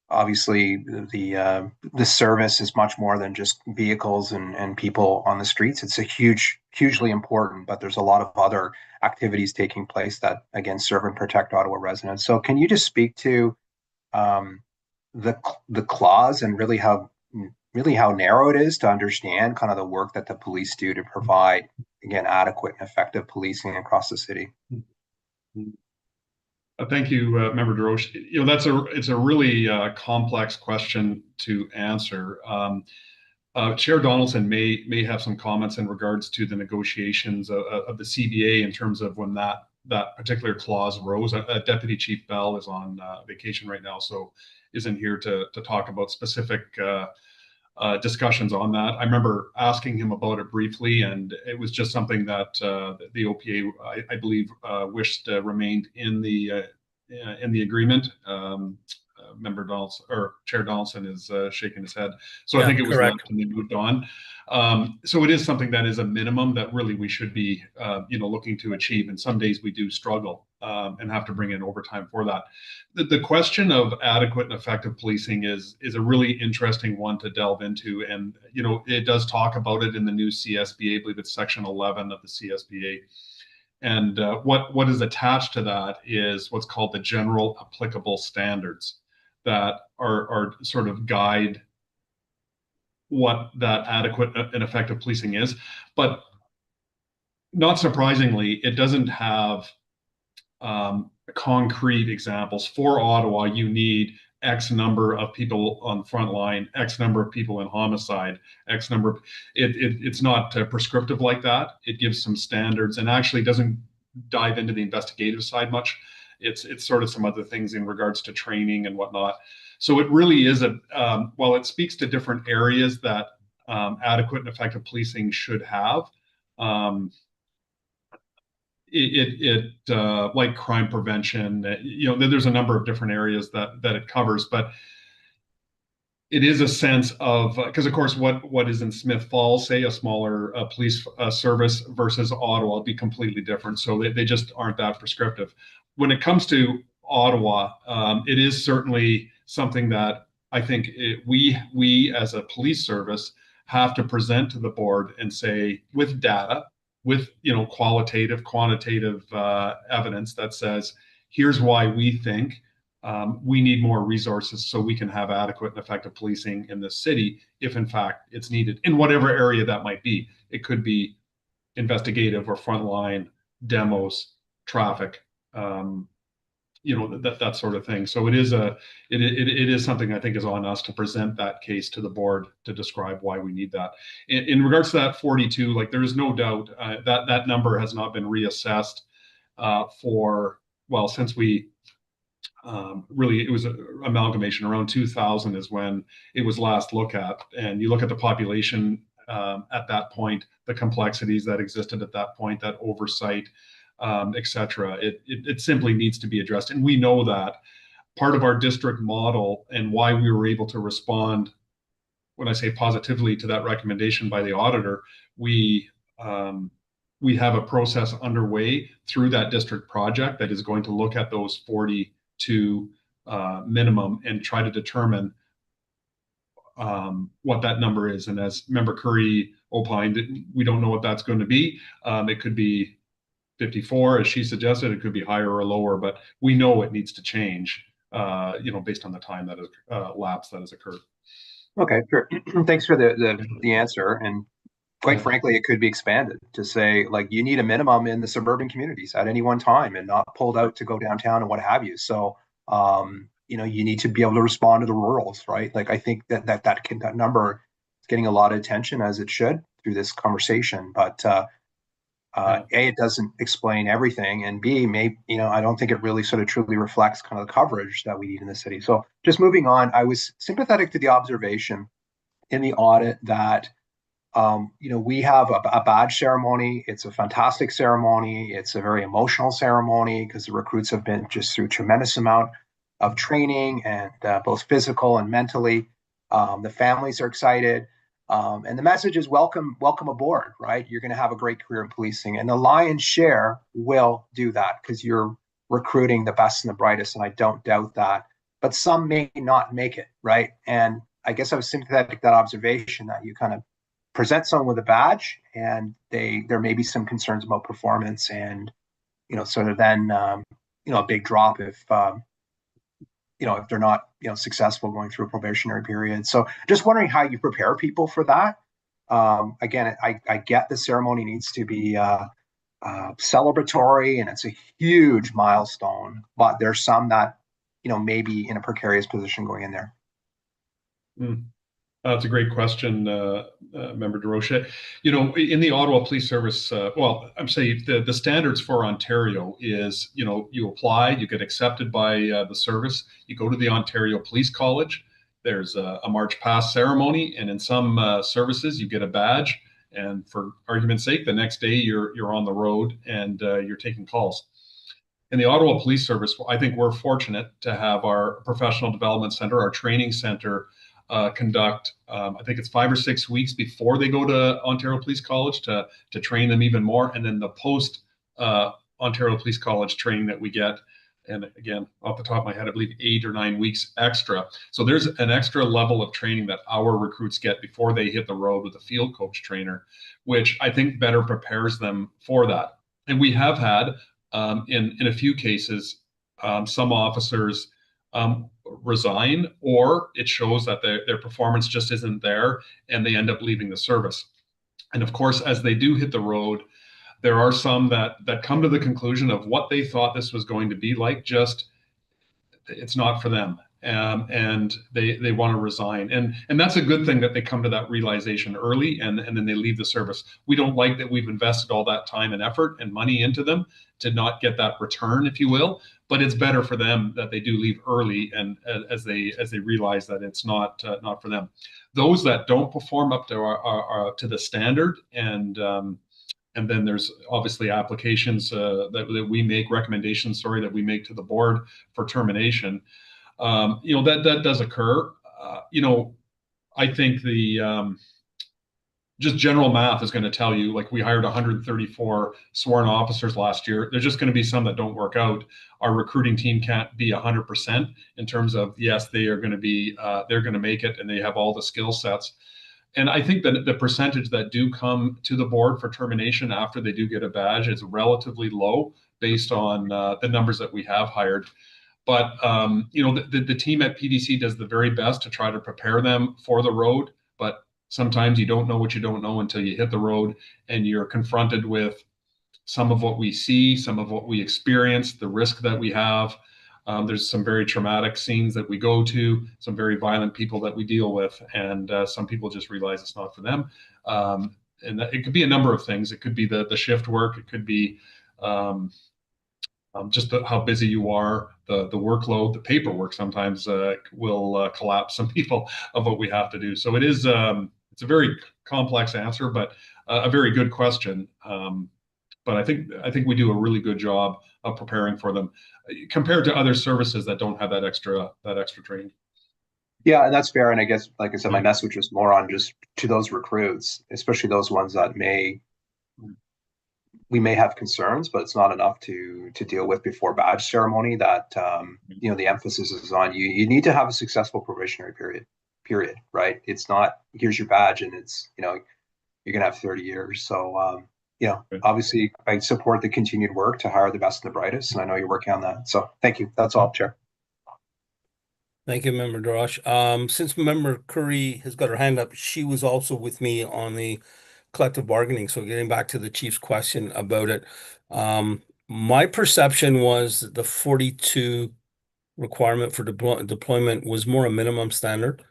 obviously the service is much more than just vehicles and people on the streets. It's hugely important, but there's a lot of other activities taking place that, again, serve and protect Ottawa residents. So can you just speak to the clause and really how narrow it is to understand kind of the work that the police do to provide, again, adequate and effective policing across the city? Thank you, Member DeRoche. You know, it's a really complex question to answer. Chair Donaldson may have some comments in regards to the negotiations of the CBA in terms of when that particular clause arose. Deputy Chief Bell is on vacation right now, so isn't here to talk about specific discussions on that. I remember asking him about it briefly, and it was just something that the OPA, I believe, wished remained in the agreement. Member Donaldson, or Chair Donaldson, is shaking his head. So yeah, I think it was left and they moved on. So it is something that is a minimum that really we should be, looking to achieve. And some days we do struggle and have to bring in overtime for that. The question of adequate and effective policing is a really interesting one to delve into. And, you know, it does talk about it in the new CSBA. I believe it's section 11 of the CSBA. And what is attached to that is what's called the general applicable standards that are sort of guide what that adequate and effective policing is. But not surprisingly, it doesn't have concrete examples. For Ottawa, you need X number of people on the front line, X number of people in homicide, X number of, it's not prescriptive like that. It gives some standards and actually doesn't dive into the investigative side much. It's sort of some other things in regards to training and whatnot. So it really is while it speaks to different areas that adequate and effective policing should have, like crime prevention, there's a number of different areas that it covers, but it is a sense of, because of course what is in Smith Falls, say a smaller police service versus Ottawa will be completely different. So they just aren't that prescriptive. When it comes to Ottawa, it is certainly something that I think we as a police service have to present to the board and say, with data, with qualitative, quantitative evidence that says, here's why we think we need more resources so we can have adequate and effective policing in this city, if in fact it's needed, in whatever area that might be. It could be investigative or frontline, demos, traffic, that sort of thing. So it is something I think is on us to present that case to the board to describe why we need that. In regards to that 42, like, there is no doubt that number has not been reassessed since we really, it was an amalgamation. Around 2000 is when it was last looked at, and you look at the population at that point, the complexities that existed at that point, that oversight, etc. It simply needs to be addressed, and we know that part of our district model and why we were able to respond, when I say positively, to that recommendation by the auditor, we have a process underway through that district project that is going to look at those 42 minimum and try to determine what that number is. And as Member Curry opined, we don't know what that's going to be. It could be 54, as she suggested. It could be higher or lower, but we know it needs to change, based on the time that has lapsed that has occurred. Okay, sure. Thanks for the answer. And quite frankly, it could be expanded to say, like, you need a minimum in the suburban communities at any one time and not pulled out to go downtown and what have you. So, you need to be able to respond to the rurals, right? Like, I think that number is getting a lot of attention, as it should, through this conversation. But A, it doesn't explain everything, and B, I don't think it really sort of truly reflects kind of the coverage that we need in the city. So just moving on, I was sympathetic to the observation in the audit that we have a badge ceremony. It's a fantastic ceremony. It's a very emotional ceremony because the recruits have been just through a tremendous amount of training, and both physical and mentally. The families are excited. And the message is welcome aboard, right? You're going to have a great career in policing, and the lion's share will do that because you're recruiting the best and the brightest, and I don't doubt that. But some may not make it, right? And I guess I was sympathetic to that observation that you kind of present someone with a badge, and there may be some concerns about performance, and sort of then a big drop if they're not successful going through a probationary period. So just wondering how you prepare people for that. Again, I get the ceremony needs to be celebratory, and it's a huge milestone, but there's some that may be in a precarious position going in there. That's a great question, Member DeRoche. In the Ottawa Police Service, I'm saying the standards for Ontario is, you apply, you get accepted by the service, you go to the Ontario Police College, there's a march past ceremony, and in some services you get a badge, and for argument's sake, the next day you're on the road and you're taking calls. In the Ottawa Police Service, I think we're fortunate to have our professional development center, our training center, conduct, I think it's 5 or 6 weeks before they go to Ontario Police College to train them even more. And then the post Ontario Police College training that we get. And again, off the top of my head, I believe 8 or 9 weeks extra. So there's an extra level of training that our recruits get before they hit the road with a field coach trainer, which I think better prepares them for that. And we have had, in a few cases, some officers resign, or it shows that their performance just isn't there and they end up leaving the service. And of course, as they do hit the road, There are some that come to the conclusion of what they thought this was going to be like, just it's not for them. And they want to resign, and that's a good thing that they come to that realization early, and then they leave the service. We don't like that we've invested all that time and effort and money into them to not get that return, if you will. But it's better for them that they do leave early, and as they realize that it's not for them. Those that don't perform up to to the standard, and then there's obviously applications that we make, recommendations, sorry, that we make to the board for termination. That does occur. I think the just general math is going to tell you, like, we hired 134 sworn officers last year. There's just going to be some that don't work out. Our recruiting team can't be 100% in terms of, yes, they are going to be, they're going to make it, and they have all the skill sets. And I think that the percentage that do come to the board for termination after they do get a badge is relatively low based on the numbers that we have hired. But the team at PDC does the very best to try to prepare them for the road. But sometimes you don't know what you don't know until you hit the road, and you're confronted with some of what we see, some of what we experience, the risk that we have. There's some very traumatic scenes that we go to, some very violent people that we deal with, and some people just realize it's not for them. And it could be a number of things. It could be the shift work. It could be just how busy you are, the workload, the paperwork sometimes will collapse some people of what we have to do. So it is, it's a very complex answer, but a very good question. But I think we do a really good job of preparing for them compared to other services that don't have that extra training. Yeah, and that's fair. And I guess, like I said, my message was more on just to those recruits, especially those ones that we may have concerns, but it's not enough to deal with before badge ceremony. That the emphasis is on you need to have a successful probationary period, right? It's not, here's your badge and it's you're gonna have 30 years. So obviously I support the continued work to hire the best and the brightest, and I know you're working on that. So thank you. That's all, Chair. Thank you, Member Dorosh. Since Member Curry has got her hand up, she was also with me on the collective bargaining. So getting back to the chief's question about it, my perception was that the 42 requirement for deployment was more a minimum standard,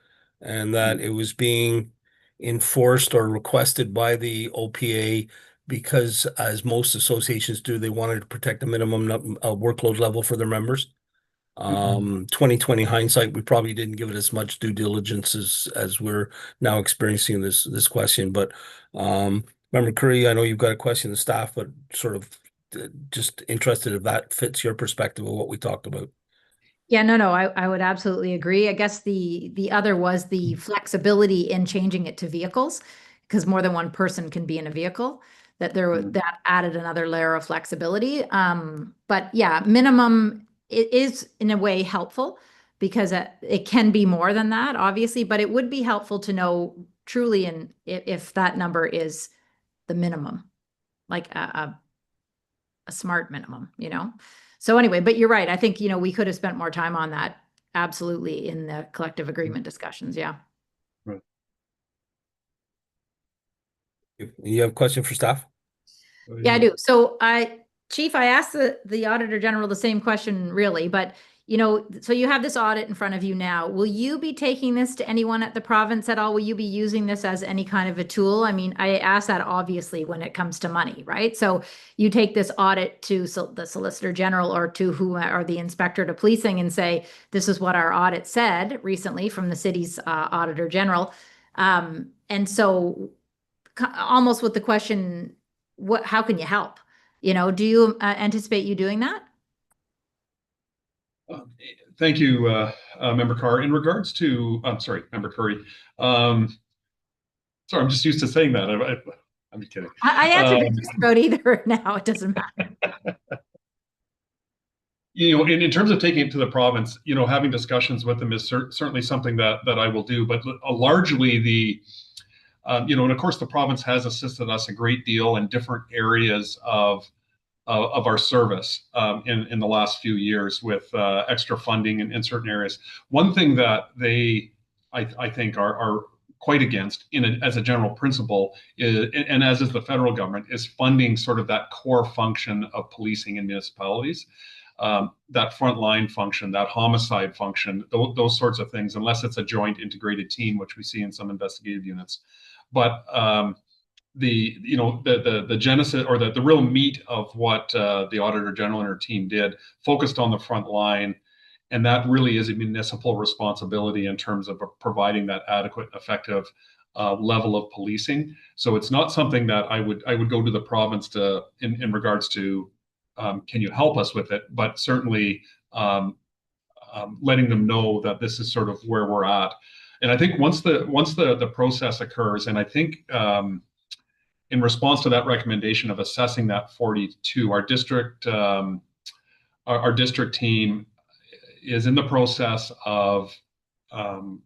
and that it was being enforced or requested by the OPA because, as most associations do, they wanted to protect the minimum workload level for their members. 2020 hindsight, we probably didn't give it as much due diligence as we're now experiencing this question. But Member Curry, I know you've got a question to staff, but sort of just interested if that fits your perspective of what we talked about. Yeah, no, I would absolutely agree. I guess the other was the flexibility in changing it to vehicles, because more than one person can be in a vehicle. That added another layer of flexibility. But yeah, minimum, it is in a way helpful because it can be more than that, obviously, but it would be helpful to know truly and if that number is the minimum, like a smart minimum, So anyway, but you're right. I think, we could have spent more time on that. Absolutely. In the collective agreement discussions. Yeah. Right. You have a question for staff? Yeah, I do. So Chief, I asked the Auditor General the same question really, but so you have this audit in front of you now. Will you be taking this to anyone at the province at all? Will you be using this as any kind of a tool? I mean, I ask that obviously when it comes to money, right? So you take this audit to the Solicitor General or to who are the Inspector to Policing and say, this is what our audit said recently from the city's Auditor General. And so almost with the question, how can you help? Do you anticipate you doing that? Thank you, Member Carr. In regards to, I'm sorry, Member Curry. Sorry, I'm just used to saying that. I'm kidding. I answered it just about either now. It doesn't matter. In terms of taking it to the province, having discussions with them is certainly something that I will do. But largely and of course, the province has assisted us a great deal in different areas of our service in the last few years with extra funding in certain areas. One thing that I think are quite against as a general principle, and as is the federal government, is funding sort of that core function of policing in municipalities. That frontline function, that homicide function, those sorts of things, unless it's a joint integrated team, which we see in some investigative units. But the genesis, or the real meat of what the Auditor General and her team did, focused on the front line, and that really is a municipal responsibility in terms of providing that adequate, effective level of policing. So it's not something that I would go to the province to in regards to can you help us with it, but certainly letting them know that this is sort of where we're at. And I think once the process occurs, and I think in response to that recommendation of assessing that 42, our district team is in the process of going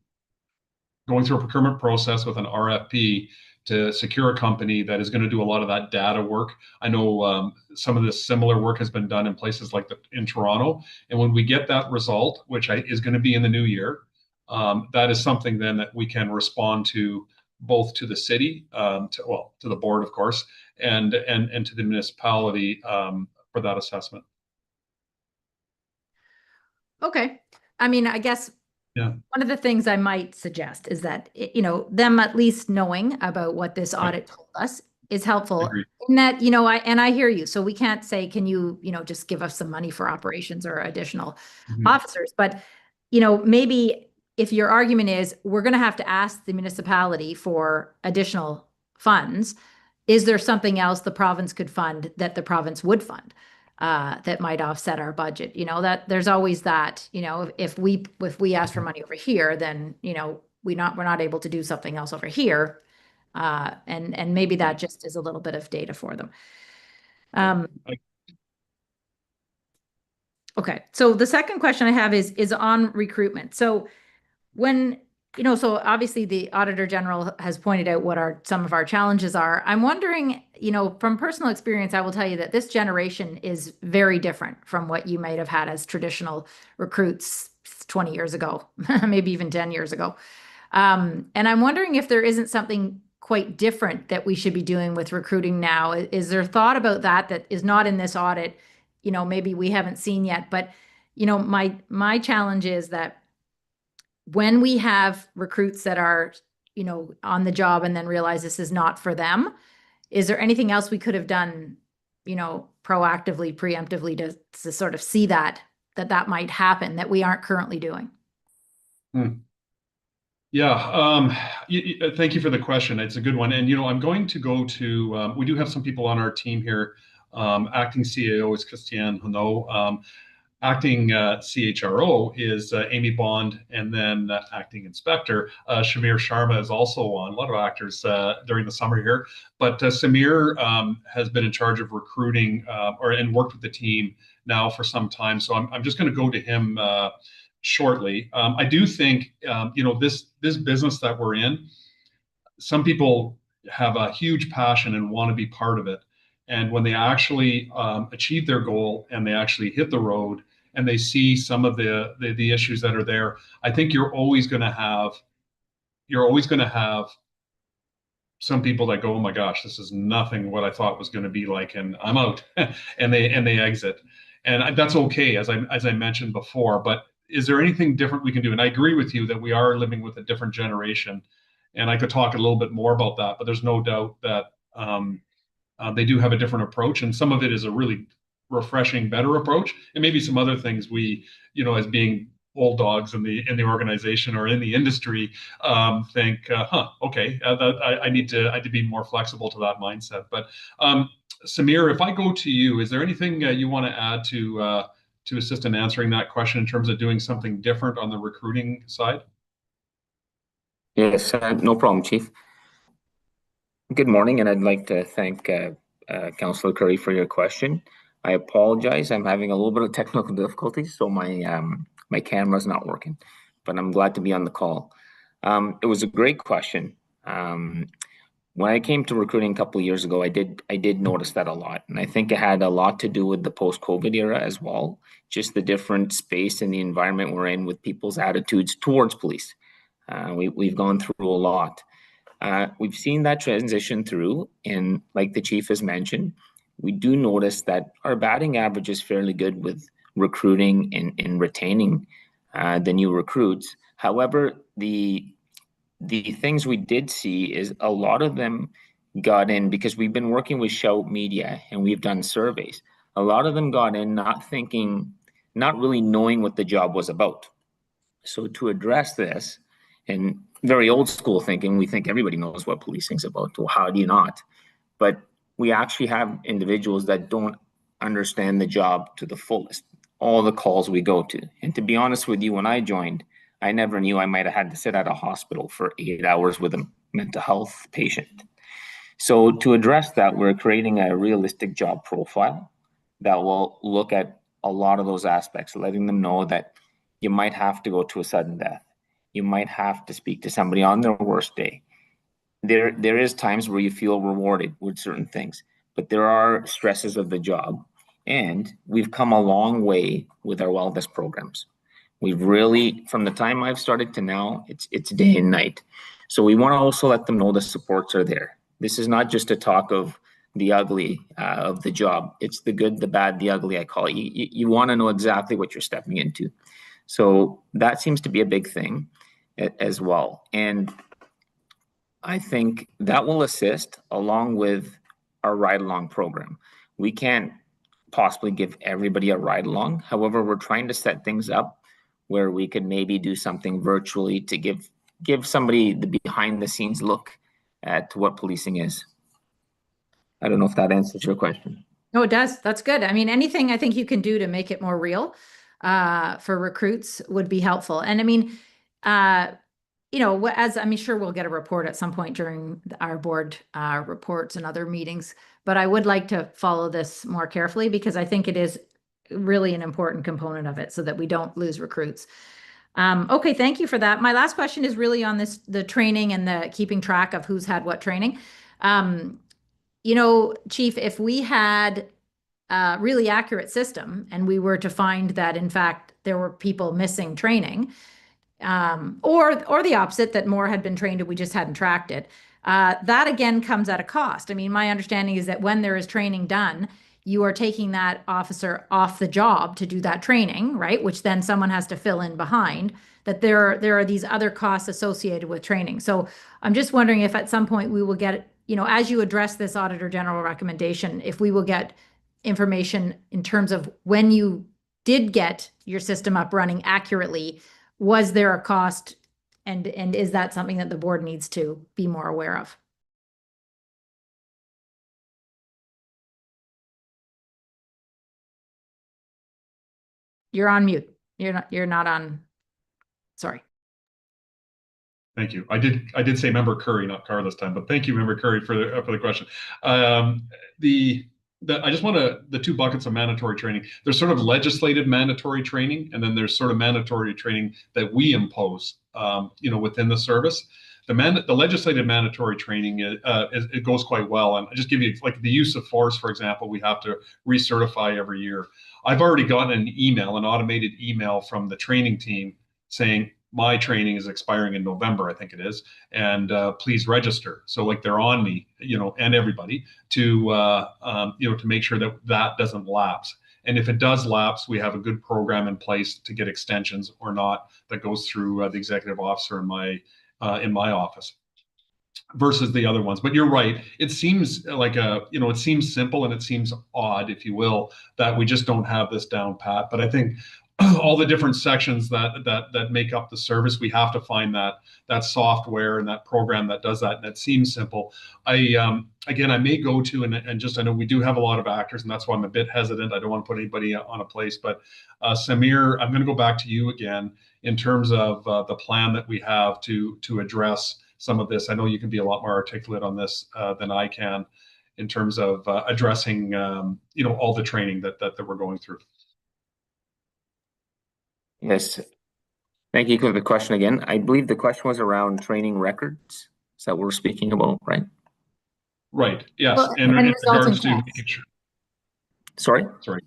through a procurement process with an RFP to secure a company that is going to do a lot of that data work. I know some of this similar work has been done in places like in Toronto. And when we get that result, which is going to be in the new year, that is something then that we can respond to, both to the city, to the board, of course, and to the municipality for that assessment. Okay. I mean, I guess Yeah. one of the things I might suggest is that, them at least knowing about what this audit told us is helpful. Agreed. In that, I hear you. So we can't say, can you, just give us some money for operations or additional officers? But, maybe if your argument is we're going to have to ask the municipality for additional funds, is there something else the province could fund that the province would fund? That might offset our budget, that there's always that, if we ask for money over here, then, we're not able to do something else over here. And maybe that just is a little bit of data for them. Okay. So the second question I have is on recruitment. So when, so obviously the Auditor General has pointed out what some of our challenges are. I'm wondering, from personal experience, I will tell you that this generation is very different from what you might have had as traditional recruits 20 years ago, maybe even 10 years ago. And I'm wondering if there isn't something quite different that we should be doing with recruiting now. Is there thought about that is not in this audit, maybe we haven't seen yet, but, my challenge is that when we have recruits that are, on the job and then realize this is not for them, is there anything else we could have done, proactively, preemptively to sort of see that might happen that we aren't currently doing? Yeah, thank you for the question. It's a good one. And, I'm going to go to, we do have some people on our team here. Acting CAO is Christiane Huneau. Acting CHRO is Amy Bond, and then acting inspector Shamir Sharma is also on. A lot of actors during the summer here, but Samir has been in charge of recruiting and worked with the team now for some time. So I'm just going to go to him shortly. I do think this business that we're in, some people have a huge passion and want to be part of it. And when they actually achieve their goal and they actually hit the road and they see some of the issues that are there, I think you're always going to have some people that go, oh my gosh, this is nothing what I thought was going to be like, and I'm out, and they exit, and that's okay, as I mentioned before. But is there anything different we can do? And I agree with you that we are living with a different generation, and I could talk a little bit more about that. But there's no doubt that they do have a different approach, and some of it is a really refreshing, better approach, and maybe some other things we, as being old dogs in the organization or in the industry, think, okay, I need to be more flexible to that mindset. But Samir, if I go to you, is there anything you want to add to assist in answering that question in terms of doing something different on the recruiting side? Yes, no problem, Chief. Good morning, and I'd like to thank Councillor Curry for your question. I apologize. I'm having a little bit of technical difficulties, so my camera's not working, but I'm glad to be on the call. It was a great question. When I came to recruiting a couple of years ago, I did notice that a lot, and I think it had a lot to do with the post-COVID era as well, just the different space and the environment we're in with people's attitudes towards police. We've gone through a lot. We've seen that transition through, and like the chief has mentioned, we do notice that our batting average is fairly good with recruiting and retaining the new recruits. However, the things we did see is a lot of them got in because we've been working with Shout Media and we've done surveys. A lot of them got in not thinking, not really knowing what the job was about. So to address this, and very old school thinking, we think everybody knows what policing's about. Well, how do you not? But we actually have individuals that don't understand the job to the fullest, all the calls we go to. And to be honest with you, when I joined, I never knew I might have had to sit at a hospital for 8 hours with a mental health patient. So to address that, we're creating a realistic job profile that will look at a lot of those aspects, letting them know that you might have to go to a sudden death. You might have to speak to somebody on their worst day. There is times where you feel rewarded with certain things, but there are stresses of the job. And we've come a long way with our wellness programs. We've really, from the time I've started to now, it's day and night. So we want to also let them know the supports are there. This is not just a talk of the ugly of the job. It's the good, the bad, the ugly, I call it. You want to know exactly what you're stepping into. So that seems to be a big thing as well. And I think that will assist along with our ride-along program. We can't possibly give everybody a ride-along. However, we're trying to set things up where we could maybe do something virtually to give somebody the behind-the-scenes look at what policing is. I don't know if that answers your question. No, it does. That's good. I mean, anything I think you can do to make it more real for recruits would be helpful. And I mean, you know, as I'm sure we'll get a report at some point during our board reports and other meetings, but I would like to follow this more carefully because I think it is really an important component of it so that we don't lose recruits. Okay, thank you for that. My last question is really on the training and the keeping track of who's had what training. You know, Chief, if we had a really accurate system and we were to find that in fact there were people missing training, or the opposite, that more had been trained and we just hadn't tracked it, that again comes at a cost. I mean, my understanding is that when there is training done, you are taking that officer off the job to do that training, right? Which then someone has to fill in behind, that there are these other costs associated with training. So I'm just wondering if at some point we will get, you know, as you address this Auditor General recommendation, if we will get information in terms of when you did get your system up running accurately, was there a cost, and is that something that the board needs to be more aware of? You're on mute. You're not on. Sorry. Thank you. I did say Member Curry, not Carr this time, but thank you, Member Curry, for the question. I just want to, the two buckets of mandatory training, there's sort of legislative mandatory training, and then there's sort of mandatory training that we impose, you know, within the service. The legislative mandatory training, it goes quite well. And I just give you, like, the use of force, for example, we have to recertify every year. I've already gotten an email, an automated email from the training team saying, my training is expiring in November, I think it is, and please register. So like they're on me, you know, and everybody to, you know, to make sure that that doesn't lapse. And if it does lapse, we have a good program in place to get extensions or not that goes through the executive officer in my office versus the other ones. But you're right. It seems like you know, it seems simple and it seems odd, if you will, that we just don't have this down pat. But I think all the different sections that make up the service, we have to find that software and that program that does that. And it seems simple. Again, I may go to, and just, I know we do have a lot of actors, and that's why I'm a bit hesitant. I don't want to put anybody on a place, but Samir, I'm going to go back to you again in terms of the plan that we have to address some of this. I know you can be a lot more articulate on this than I can in terms of addressing, you know, all the training that we're going through. Yes. Thank you for the question again. I believe the question was around training records. Is that what we're speaking about, right? Right. Yes. Well, and in regards to resulting making sure. Sorry? Sorry.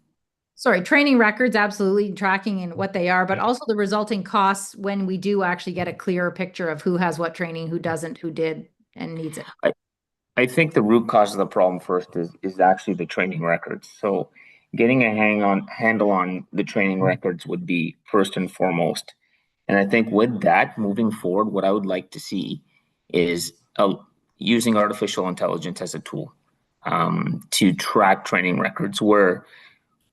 Sorry, training records, absolutely tracking and what they are, but also the resulting costs when we do actually get a clearer picture of who has what training, who doesn't, who did and needs it. I think the root cause of the problem first is actually the training records. So getting a handle on the training records would be first and foremost. And I think with that, moving forward, what I would like to see is using artificial intelligence as a tool to track training records, where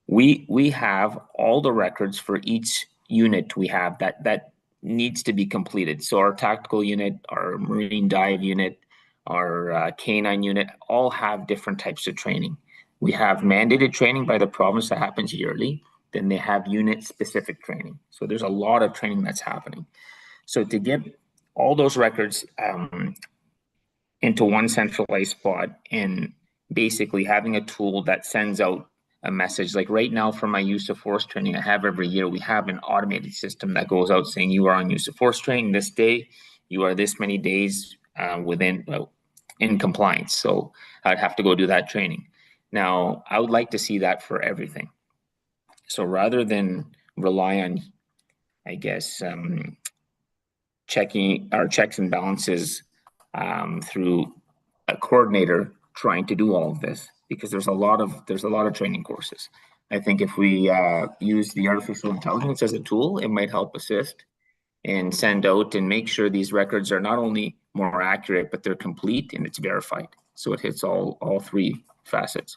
we have all the records for each unit we have that needs to be completed. So our tactical unit, our marine dive unit, our canine unit, all have different types of training. We have mandated training by the province that happens yearly. Then they have unit specific training. So there's a lot of training that's happening. So to get all those records into one centralized spot and basically having a tool that sends out a message, like right now for my use of force training I have every year, we have an automated system that goes out saying you are on use of force training this day, you are this many days in compliance. So I'd have to go do that training. Now, I would like to see that for everything. So rather than rely on, I guess, checking our checks and balances through a coordinator trying to do all of this, because there's a lot of training courses. I think if we use the artificial intelligence as a tool, it might help assist and send out and make sure these records are not only more accurate, but they're complete and it's verified. So it hits all three facets.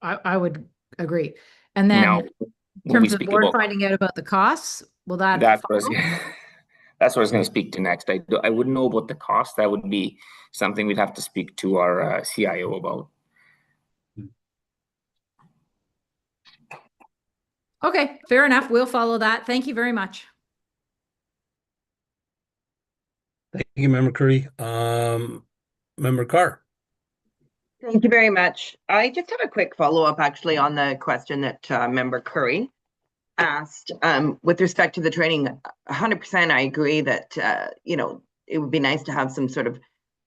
I would agree. And then Now, in terms of the board finding out about the costs, will that's what I was going to speak to next. I wouldn't know about the cost. That would be something we'd have to speak to our CIO about. Okay, fair enough. We'll follow that. Thank you very much. Thank you, Member Curry. Member Carr. Thank you very much. I just have a quick follow-up actually on the question that Member Curry asked with respect to the training. 100% I agree that it would be nice to have some sort of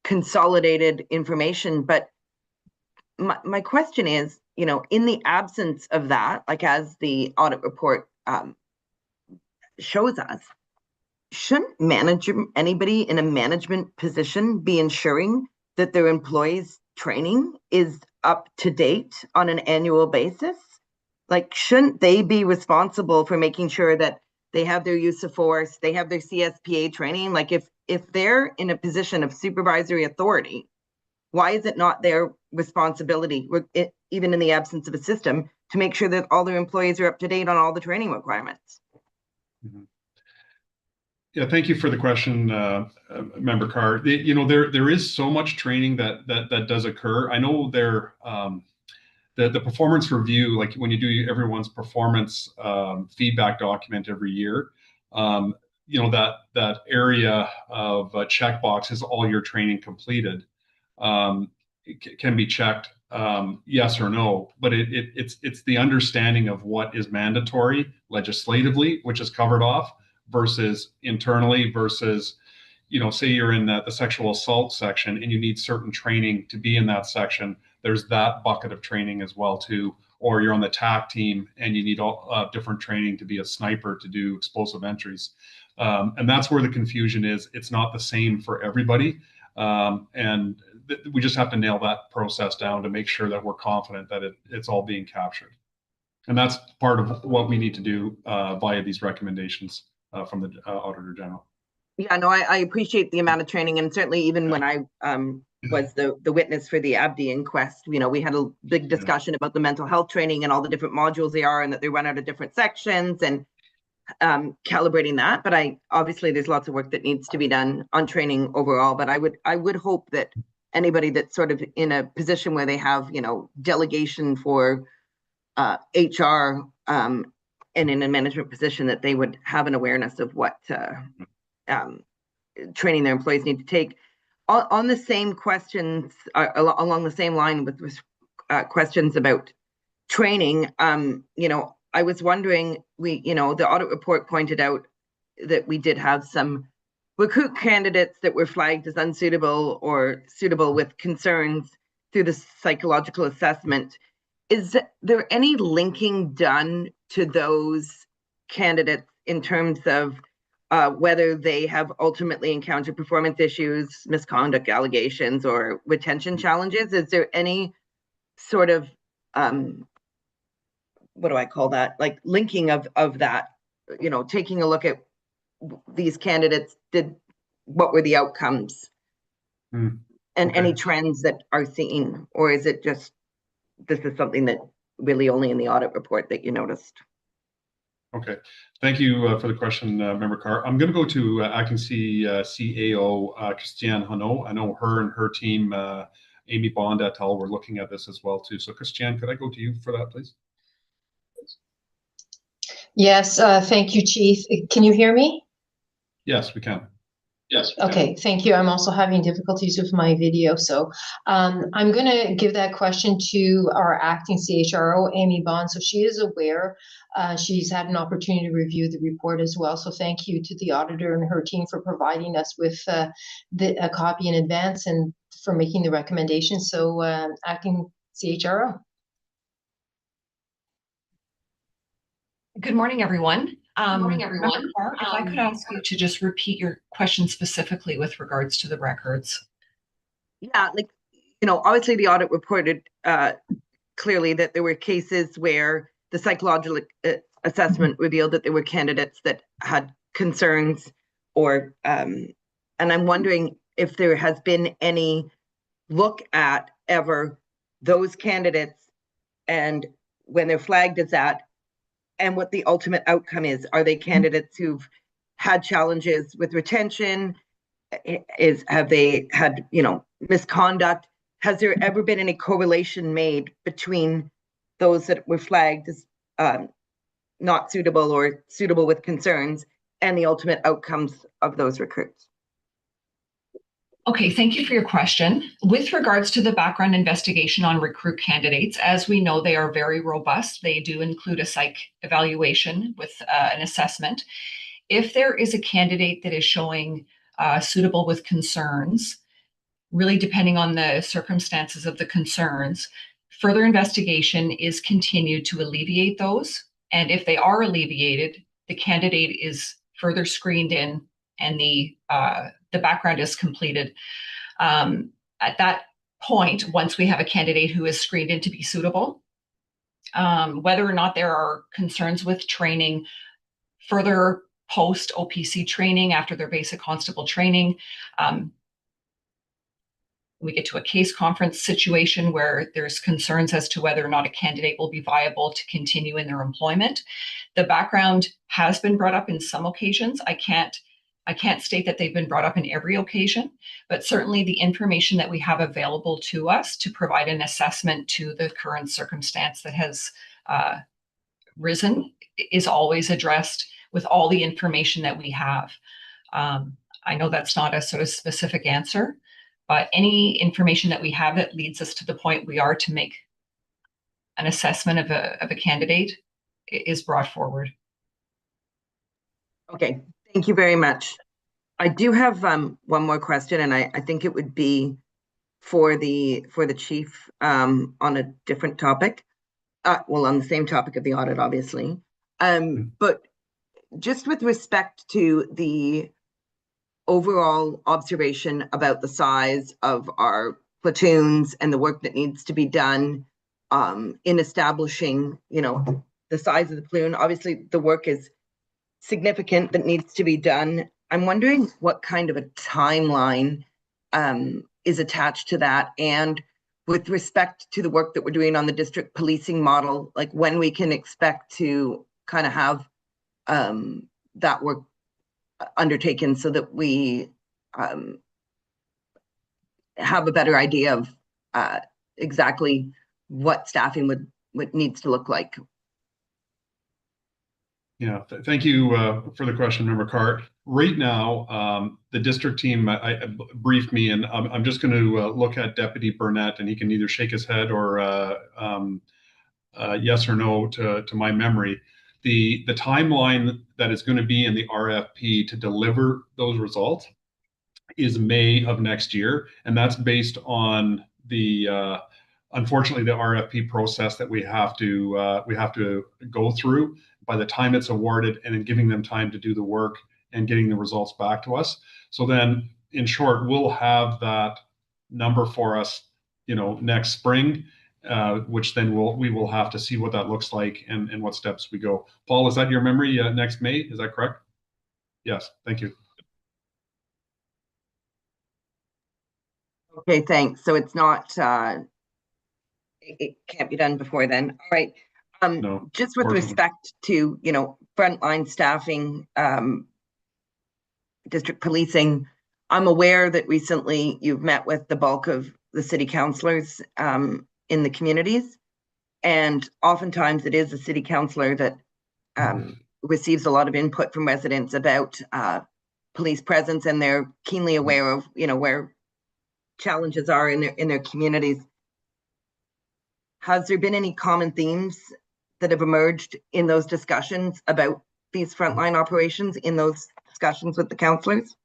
consolidated information, but my question is, in the absence of that, like as the audit report shows us, shouldn't anybody in a management position be ensuring that their employees' training is up to date on an annual basis? Like, shouldn't they be responsible for making sure that they have their use of force, they have their CSPA training? Like, if they're in a position of supervisory authority, why is it not their responsibility, even in the absence of a system, to make sure that all their employees are up to date on all the training requirements? Mm-hmm. Yeah, thank you for the question, Member Carr. There is so much training that does occur. I know the performance review, like when you do everyone's performance feedback document every year, that area of checkbox is all your training completed. It can be checked yes or no, but it's the understanding of what is mandatory legislatively, which is covered off, versus internally, versus, say you're in the sexual assault section and you need certain training to be in that section. There's that bucket of training as well too. Or you're on the TAC team and you need all different training to be a sniper to do explosive entries. And that's where the confusion is. It's not the same for everybody. And we just have to nail that process down to make sure that we're confident that it's all being captured. And that's part of what we need to do via these recommendations from the Auditor General. Yeah, no, I appreciate the amount of training, and certainly even when I was the witness for the Abdi inquest, we had a big discussion about the mental health training and all the different modules they are, and that they run out of different sections, and calibrating that. But obviously there's lots of work that needs to be done on training overall. But I would hope that anybody that's sort of in a position where they have delegation for HR and in a management position, that they would have an awareness of what training their employees need to take. On the same questions, along the same line with questions about training, I was wondering, the audit report pointed out that we did have some recruit candidates that were flagged as unsuitable or suitable with concerns through the psychological assessment. is there any linking done to those candidates in terms of whether they have ultimately encountered performance issues, misconduct allegations, or retention challenges? Is there any sort of what do I call that? Like linking of that, you know, taking a look at these candidates, what were the outcomes? And okay. any trends that are seen, or is it just this is something that really only in the audit report that you noticed? Okay, thank you for the question, Member Carr. I'm going to go to Acting CAO Christiane Hanot. I know her and her team, Amy Bond et al., were looking at this as well too. So Christiane, could I go to you for that, please? Yes, thank you, Chief. Can you hear me? Yes, we can. Yes. Okay, thank you. I'm also having difficulties with my video, so I'm going to give that question to our acting CHRO, Amy Bond. So she is aware. She's had an opportunity to review the report as well. So thank you to the auditor and her team for providing us with a copy in advance and for making the recommendation. So acting CHRO. Good morning, everyone. If I could ask you to just repeat your question specifically with regards to the records. Yeah, like, you know, obviously the audit reported clearly that there were cases where the psychological assessment revealed that there were candidates that had concerns or, and I'm wondering if there has been any look at ever those candidates and when they're flagged as that, and what the ultimate outcome is. Are they candidates who've had challenges with retention? Have they had, you know, misconduct? Has there ever been any correlation made between those that were flagged as not suitable or suitable with concerns and the ultimate outcomes of those recruits? Okay, thank you for your question. With regards to the background investigation on recruit candidates, as we know, they are very robust. They do include a psych evaluation with an assessment. If there is a candidate that is showing suitable with concerns, really depending on the circumstances of the concerns, further investigation is continued to alleviate those. And if they are alleviated, the candidate is further screened in and the background is completed. At that point, once we have a candidate who is screened in to be suitable, whether or not there are concerns with training, further post OPC training after their basic constable training, we get to a case conference situation where there's concerns as to whether or not a candidate will be viable to continue in their employment. The background has been brought up in some occasions. I can't state that they've been brought up in every occasion, but certainly the information that we have available to us to provide an assessment to the current circumstance that has risen is always addressed with all the information that we have. I know that's not a sort of specific answer, but any information that we have that leads us to the point we are to make an assessment of a candidate is brought forward. Okay, thank you very much. I do have one more question, and I think it would be for the chief on a different topic. Well, on the same topic of the audit, obviously. But just with respect to the overall observation about the size of our platoons and the work that needs to be done in establishing, you know, the size of the platoon. Obviously, the work is significant that needs to be done. I'm wondering what kind of a timeline is attached to that, and with respect to the work that we're doing on the district policing model, like when we can expect to kind of have that work undertaken so that we have a better idea of exactly what staffing would needs to look like. Yeah, thank you for the question, Member Carr. Right now, the district team briefed me, and I'm just going to look at Deputy Burnett, and he can either shake his head or yes or no to my memory. The timeline that is going to be in the RFP to deliver those results is May of next year, and that's based on the unfortunately, the RFP process that we have to go through by the time it's awarded, and then giving them time to do the work and getting the results back to us. So then, in short, we'll have that number for us, next spring, which then we will have to see what that looks like and what steps we go. Paul, is that your memory? Next May, is that correct? Yes, thank you. Okay, thanks. So it's not, it can't be done before then. All right. No, just with respect to, frontline staffing, district policing, I'm aware that recently you've met with the bulk of the city councillors in the communities. And oftentimes it is the city councillor that receives a lot of input from residents about police presence, and they're keenly aware of, where challenges are in their communities. Has there been any common themes that have emerged in those discussions about these frontline operations, in those discussions with the councillors?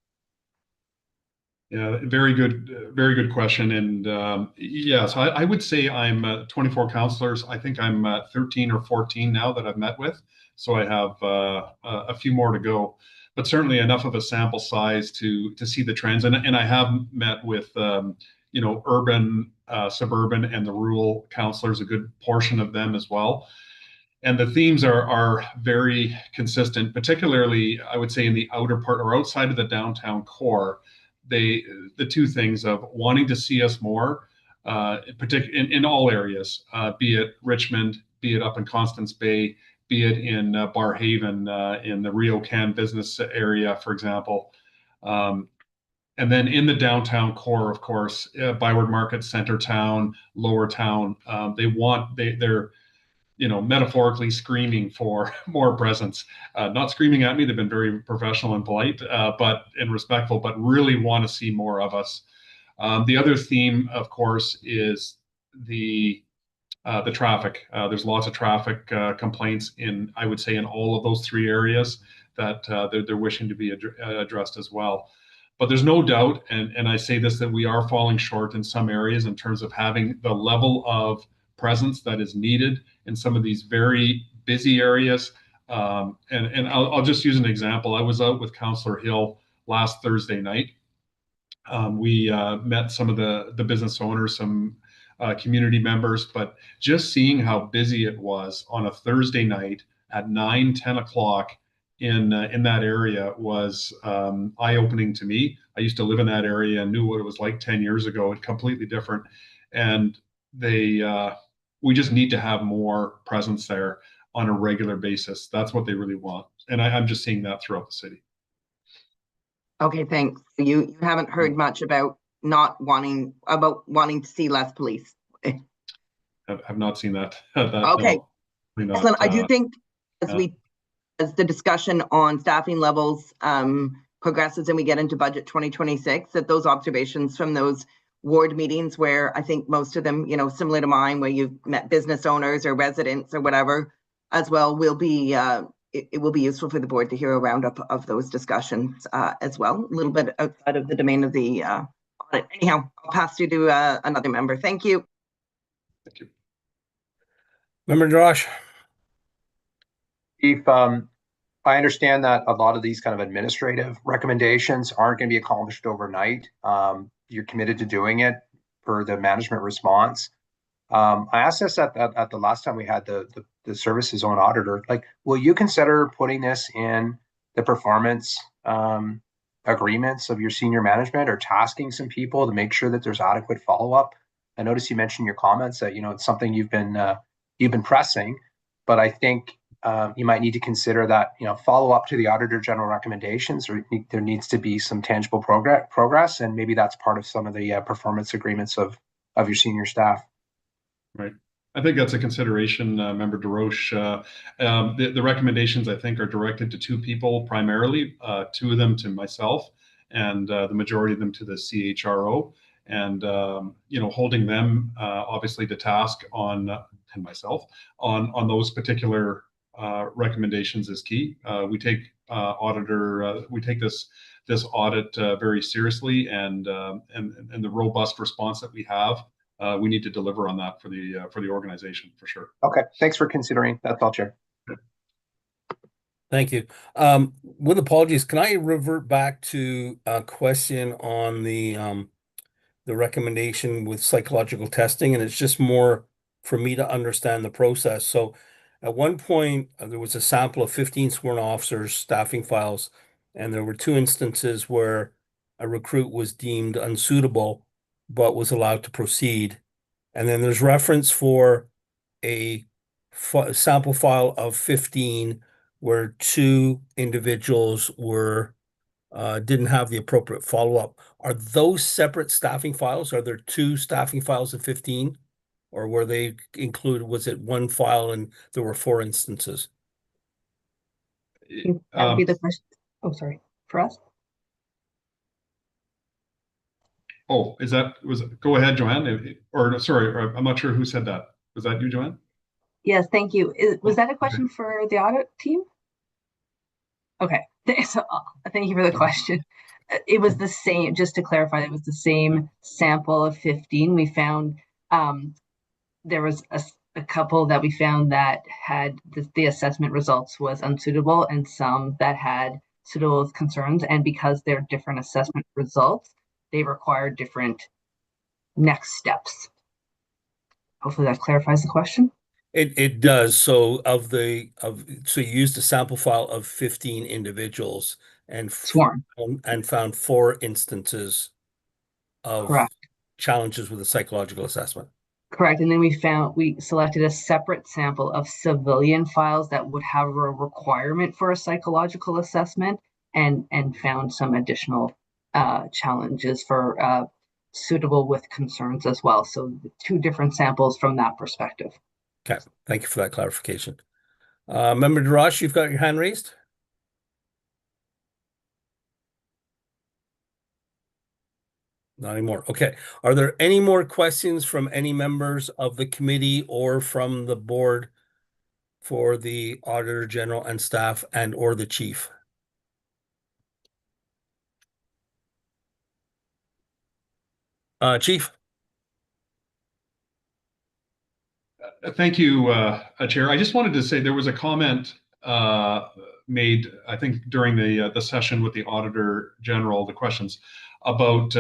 Yeah, very good question. And yes, I would say I'm 24 councillors. I think I'm 13 or 14 now that I've met with. So I have a few more to go, but certainly enough of a sample size to see the trends. And I have met with urban, suburban, and the rural councillors, a good portion of them as well. And the themes are very consistent, particularly I would say in the outer part or outside of the downtown core. The two things of wanting to see us more, in all areas, be it Richmond, be it up in Constance Bay, be it in Barrhaven, in the RioCan business area, for example. And then in the downtown core, of course, Byward Market, Centertown, Lower Town, they're metaphorically screaming for more presence. Not screaming at me, they've been very professional and polite, and respectful, but really want to see more of us. The other theme, of course, is the traffic. There's lots of traffic complaints I would say, in all of those three areas that they're wishing to be addressed as well. But there's no doubt, and I say this, that we are falling short in some areas in terms of having the level of presence that is needed in some of these very busy areas. And I'll just use an example. I was out with Councillor Hill last Thursday night. We met some of the business owners, some community members, but just seeing how busy it was on a Thursday night at 9-10 o'clock in that area was eye-opening to me. I used to live in that area and knew what it was like 10 years ago, and completely different. And we just need to have more presence there on a regular basis. That's what they really want. And I'm just seeing that throughout the city. Okay, thanks. You haven't heard much about wanting to see less police. I've not seen that. Okay. No, excellent. I do think as the discussion on staffing levels progresses and we get into budget 2026, that those observations from those ward meetings, where I think most of them, similar to mine, where you've met business owners or residents or whatever as well, will be it will be useful for the board to hear a roundup of those discussions as well, a little bit outside of the domain of the audit. Anyhow, I'll pass you to another member. Thank you. Thank you. Member Josh. Chief, I understand that a lot of these kind of administrative recommendations aren't going to be accomplished overnight. You're committed to doing it per the management response. I asked this at the last time we had the services own auditor. Like, will you consider putting this in the performance agreements of your senior management, or tasking some people to make sure that there's adequate follow-up? I noticed you mentioned in your comments that it's something you've been pressing, but I think you might need to consider that follow up to the Auditor General recommendations, or there needs to be some tangible progress, and maybe that's part of some of the performance agreements of your senior staff. Right. I think that's a consideration, Member DeRoche. The recommendations, I think, are directed to two people primarily, two of them to myself, and the majority of them to the CHRO. And holding them obviously to task and myself on those particular recommendations is key. We take this audit very seriously, and the robust response that we have we need to deliver on that for the organization for sure. Okay, thanks for considering. That's all, Chair. Thank you. With apologies, can I revert back to a question on the recommendation with psychological testing? And it's just more for me to understand the process. So at one point, there was a sample of 15 sworn officers, staffing files, and there were 2 instances where a recruit was deemed unsuitable, but was allowed to proceed. And then there's reference for a sample file of 15 where 2 individuals were didn't have the appropriate follow-up. Are those separate staffing files? Are there 2 staffing files of 15? Or were they included, was it one file and there were 4 instances? That would be the question. Oh, sorry. For us? Oh, go ahead, Joanne, or sorry, I'm not sure who said that. Was that you, Joanne? Yes, thank you. Was that a question for the audit team? Okay, so thank you for the question. It was the same, just to clarify, it was the same sample of 15. We found there was a couple that we found that had the assessment results was unsuitable and some that had suitable concerns. And because they're different assessment results, they require different next steps. Hopefully that clarifies the question. It does. So so you used a sample file of 15 individuals and Sworn. and found 4 instances of Correct. challenges with the psychological assessment. Correct. And then we selected a separate sample of civilian files that would have a requirement for a psychological assessment and found some additional challenges for suitable with concerns as well. So 2 different samples from that perspective. Okay, thank you for that clarification. Member Darash, you've got your hand raised. Not anymore. Okay. Are there any more questions from any members of the committee or from the board for the Auditor General and staff and or the chief? Chief? Thank you, Chair. I just wanted to say there was a comment made, I think, during the session with the Auditor General, the questions about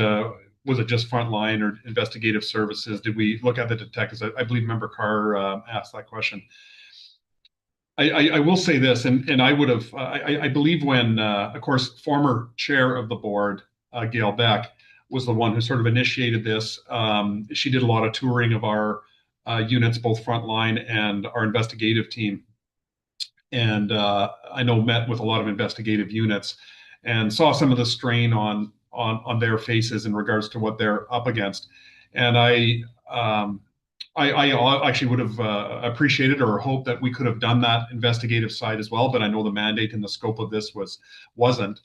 was it just frontline or investigative services? Did we look at the detectives? I believe Member Carr asked that question. I will say this, and I would have, I believe when, of course, former chair of the board, Gail Beck, was the one who sort of initiated this. She did a lot of touring of our units, both frontline and our investigative team. And I know met with a lot of investigative units and saw some of the strain on their faces in regards to what they're up against. And I actually would have appreciated or hoped that we could have done that investigative side as well, but I know the mandate and the scope of this wasn't.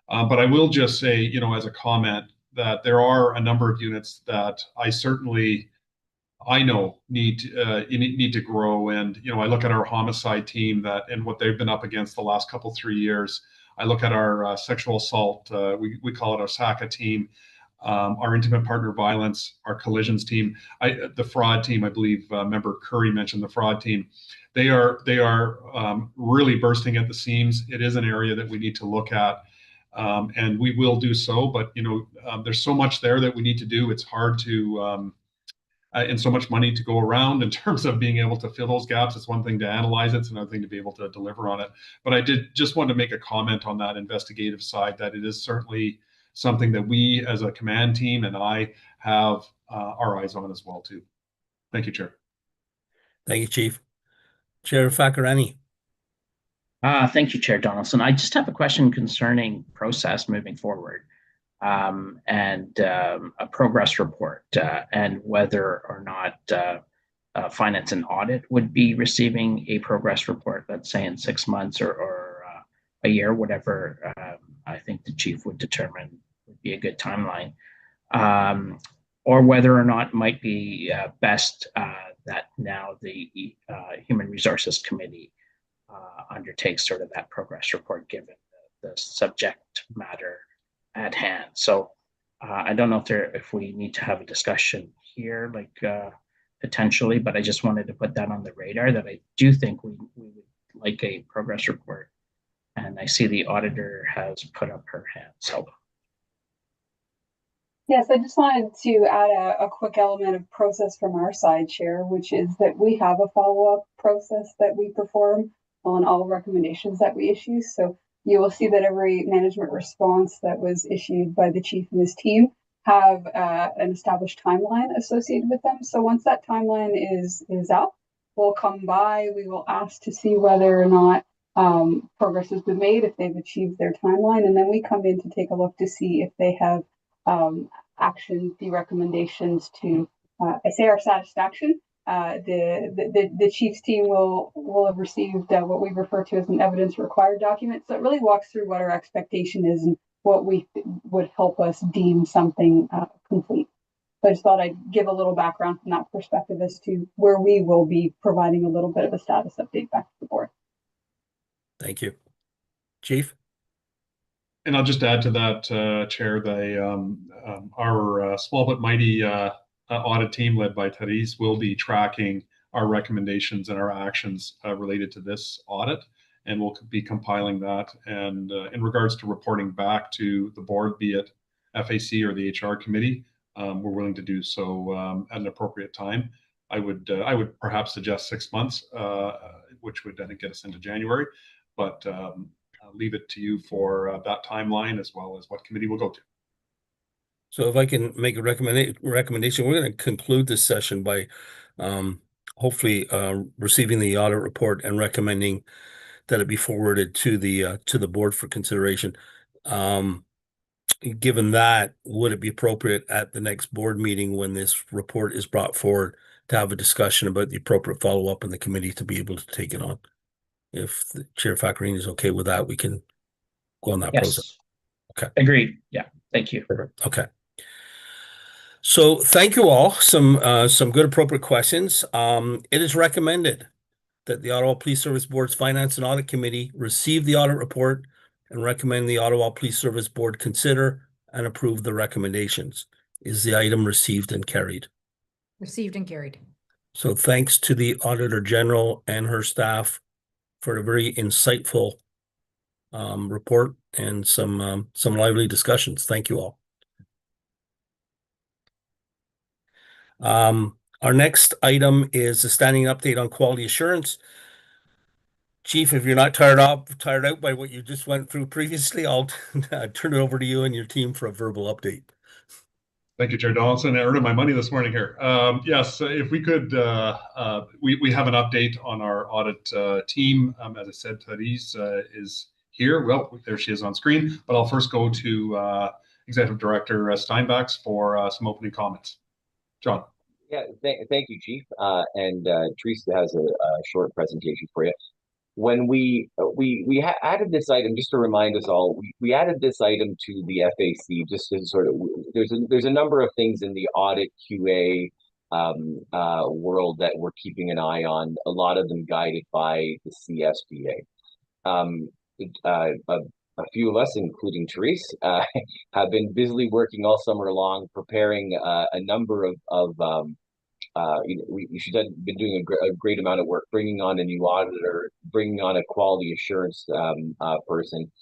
But I will just say, you know, as a comment, that there are a number of units that I know need to grow. And, you know, I look at our homicide team and what they've been up against the last 3 years. I look at our sexual assault, we call it our SACA team, our intimate partner violence, our collisions team, the fraud team. I believe Member Curry mentioned the fraud team. They are really bursting at the seams. It is an area that we need to look at. And we will do so, but you know, there's so much there that we need to do. It's hard to, and so much money to go around in terms of being able to fill those gaps. It's one thing to analyze it, it's another thing to be able to deliver on it. But I did just want to make a comment on that investigative side, that it is certainly something that we as a command team and I have our eyes on as well too. Thank you, Chair. Thank you, Chief. Chair Fakarani. Thank you, Chair Donaldson. I just have a question concerning process moving forward and a progress report and whether or not Finance and Audit would be receiving a progress report, let's say in 6 months or a year, whatever I think the Chief would determine would be a good timeline, or whether or not it might be best that now the Human Resources Committee undertakes sort of that progress report given the subject matter at hand. So I don't know if we need to have a discussion here, like potentially, but I just wanted to put that on the radar that I do think we would like a progress report. And I see the auditor has put up her hand. So yes, I just wanted to add a quick element of process from our side, Chair, which is that we have a follow-up process that we perform on all recommendations that we issue. So you will see that every management response that was issued by the chief and his team have an established timeline associated with them. So once that timeline is up, we'll come by, we will ask to see whether or not progress has been made, if they've achieved their timeline, and then we come in to take a look to see if they have actioned the recommendations to, I say, our satisfaction. The chief's team will have received what we refer to as an evidence required document. So it really walks through what our expectation is and what we would help us deem something complete. So I just thought I'd give a little background from that perspective as to where we will be providing a little bit of a status update back to the board. Thank you. Chief? And I'll just add to that, Chair, our small but mighty audit team led by Therese will be tracking our recommendations and our actions related to this audit, and we'll be compiling that. And in regards to reporting back to the board, be it FAC or the HR committee, we're willing to do so at an appropriate time. I would perhaps suggest 6 months, which would, I think, get us into January, but I'll leave it to you for that timeline as well as what committee we'll go to. So if I can make a recommendation, we're going to conclude this session by hopefully receiving the audit report and recommending that it be forwarded to the board for consideration. Given that, would it be appropriate at the next board meeting when this report is brought forward to have a discussion about the appropriate follow-up in the committee to be able to take it on? If the Chair Faccarini is okay with that, we can go on that process. Okay. Agreed. Yeah. Thank you. Okay. So thank you all. Some good appropriate questions. It is recommended that the Ottawa Police Service Board's Finance and Audit Committee receive the audit report and recommend the Ottawa Police Service Board consider and approve the recommendations. Is the item received and carried? Received and carried. So thanks to the Auditor General and her staff for a very insightful report and some lively discussions. Thank you all. Our next item is a standing update on quality assurance. Chief, if you're not tired out by what you just went through previously, I'll turn it over to you and your team for a verbal update. Thank you, Chair Donaldson. I earned my money this morning here. Yes, if we could, we have an update on our audit team. As I said, Therese is here. Well, there she is on screen. But I'll first go to Executive Director Steinbachs for some opening comments. John. Yeah, thank you, Chief. And Teresa has a short presentation for you. When we added this item, just to remind us all, we added this item to the FAC just to sort of, there's a number of things in the audit QA world that we're keeping an eye on, a lot of them guided by the CSBA. A few of us, including Therese, have been busily working all summer long, preparing a number of she's been doing a great amount of work, bringing on a new auditor, bringing on a quality assurance person.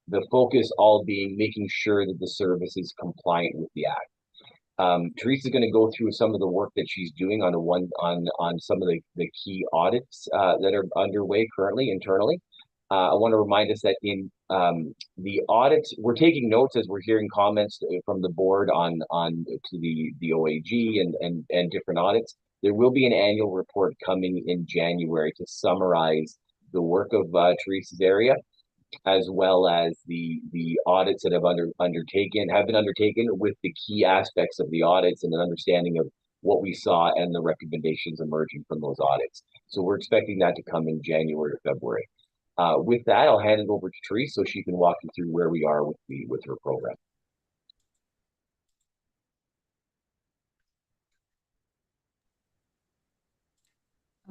The focus all being making sure that the service is compliant with the Act. Teresa is going to go through some of the work that she's doing on some of the key audits that are underway currently internally. I want to remind us that in the audits, we're taking notes as we're hearing comments from the board on to the OAG and different audits. There will be an annual report coming in January to summarize the work of Teresa's area, as well as the audits that have been undertaken with the key aspects of the audits and an understanding of what we saw and the recommendations emerging from those audits. So we're expecting that to come in January or February. With that, I'll hand it over to Therese so she can walk you through where we are with her program.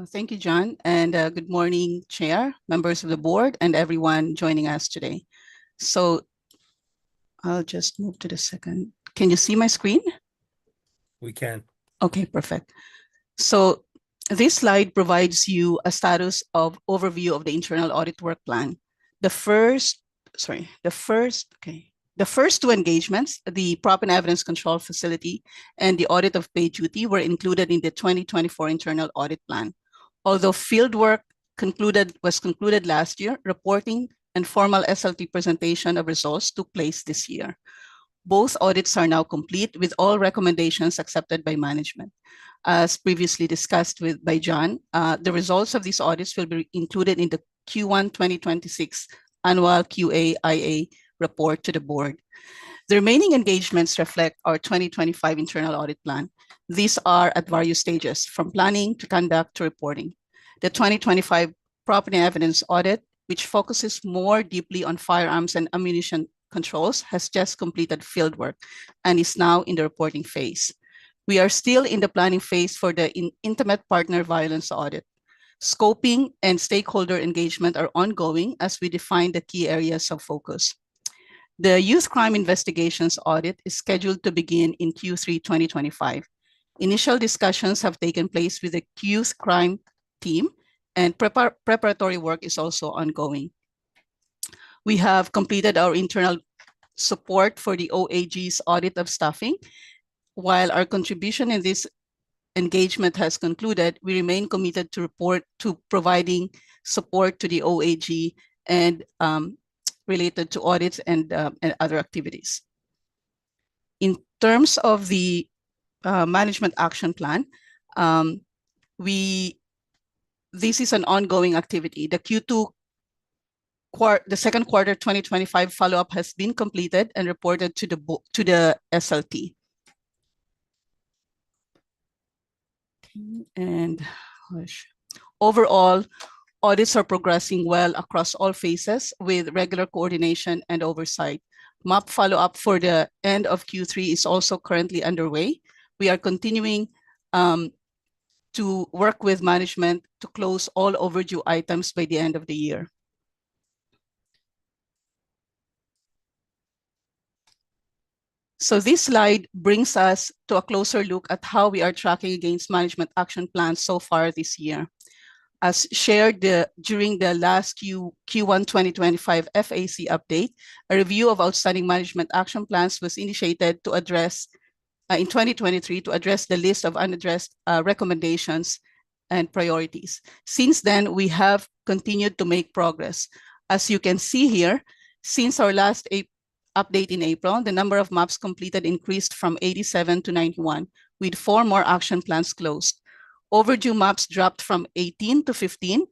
Thank you, John, and good morning, Chair, members of the board, and everyone joining us today. So I'll just move to the second. Can you see my screen? We can. Okay, perfect. So this slide provides you a status of overview of the internal audit work plan. The first two engagements, the prop and evidence control facility and the audit of paid duty, were included in the 2024 internal audit plan. Although field work was concluded last year, reporting and formal SLT presentation of results took place this year. Both audits are now complete with all recommendations accepted by management. As previously discussed by John, the results of these audits will be included in the Q1 2026 annual QA/IA report to the board. The remaining engagements reflect our 2025 internal audit plan. These are at various stages, from planning to conduct to reporting. The 2025 property evidence audit, which focuses more deeply on firearms and ammunition controls, has just completed fieldwork and is now in the reporting phase. We are still in the planning phase for the intimate partner violence audit. Scoping and stakeholder engagement are ongoing as we define the key areas of focus. The youth crime investigations audit is scheduled to begin in Q3 2025. Initial discussions have taken place with the youth crime team, and preparatory work is also ongoing. We have completed our internal support for the OAG's audit of staffing. While our contribution in this engagement has concluded, we remain committed to providing support to the OAG and related to audits and other activities. In terms of the management action plan, this is an ongoing activity. The second quarter 2025 follow-up has been completed and reported to the SLT. And overall, audits are progressing well across all phases with regular coordination and oversight. MAP follow-up for the end of Q3 is also currently underway. We are continuing to work with management to close all overdue items by the end of the year. So this slide brings us to a closer look at how we are tracking against management action plans so far this year. As shared during the last Q1 2025 FAC update, a review of outstanding management action plans was initiated to address in 2023 to address the list of unaddressed recommendations and priorities. Since then, we have continued to make progress. As you can see here, since our last update in April, the number of maps completed increased from 87 to 91, with 4 more action plans closed. Overdue maps dropped from 18 to 15,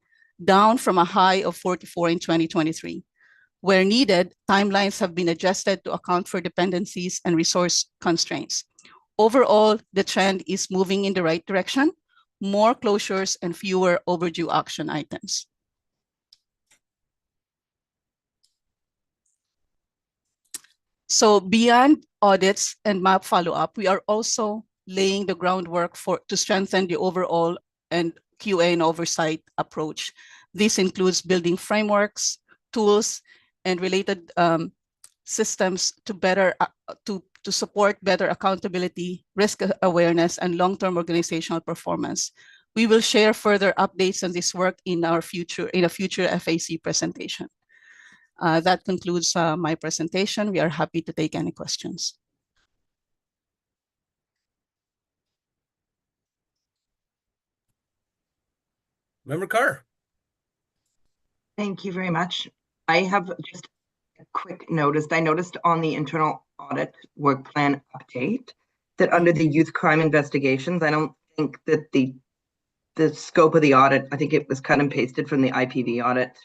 down from a high of 44 in 2023. Where needed, timelines have been adjusted to account for dependencies and resource constraints. Overall, the trend is moving in the right direction, more closures and fewer overdue action items. So beyond audits and MAP follow-up, we are also laying the groundwork to strengthen the overall and QA and oversight approach. This includes building frameworks, tools, and related systems to support better accountability, risk awareness, and long-term organizational performance. We will share further updates on this work in a future FAC presentation. That concludes my presentation. We are happy to take any questions. Member Carr. Thank you very much. I have just a quick notice. I noticed on the internal audit work plan update that under the youth crime investigations, I don't think that the scope of the audit, I think it was cut and pasted from the IPV audit.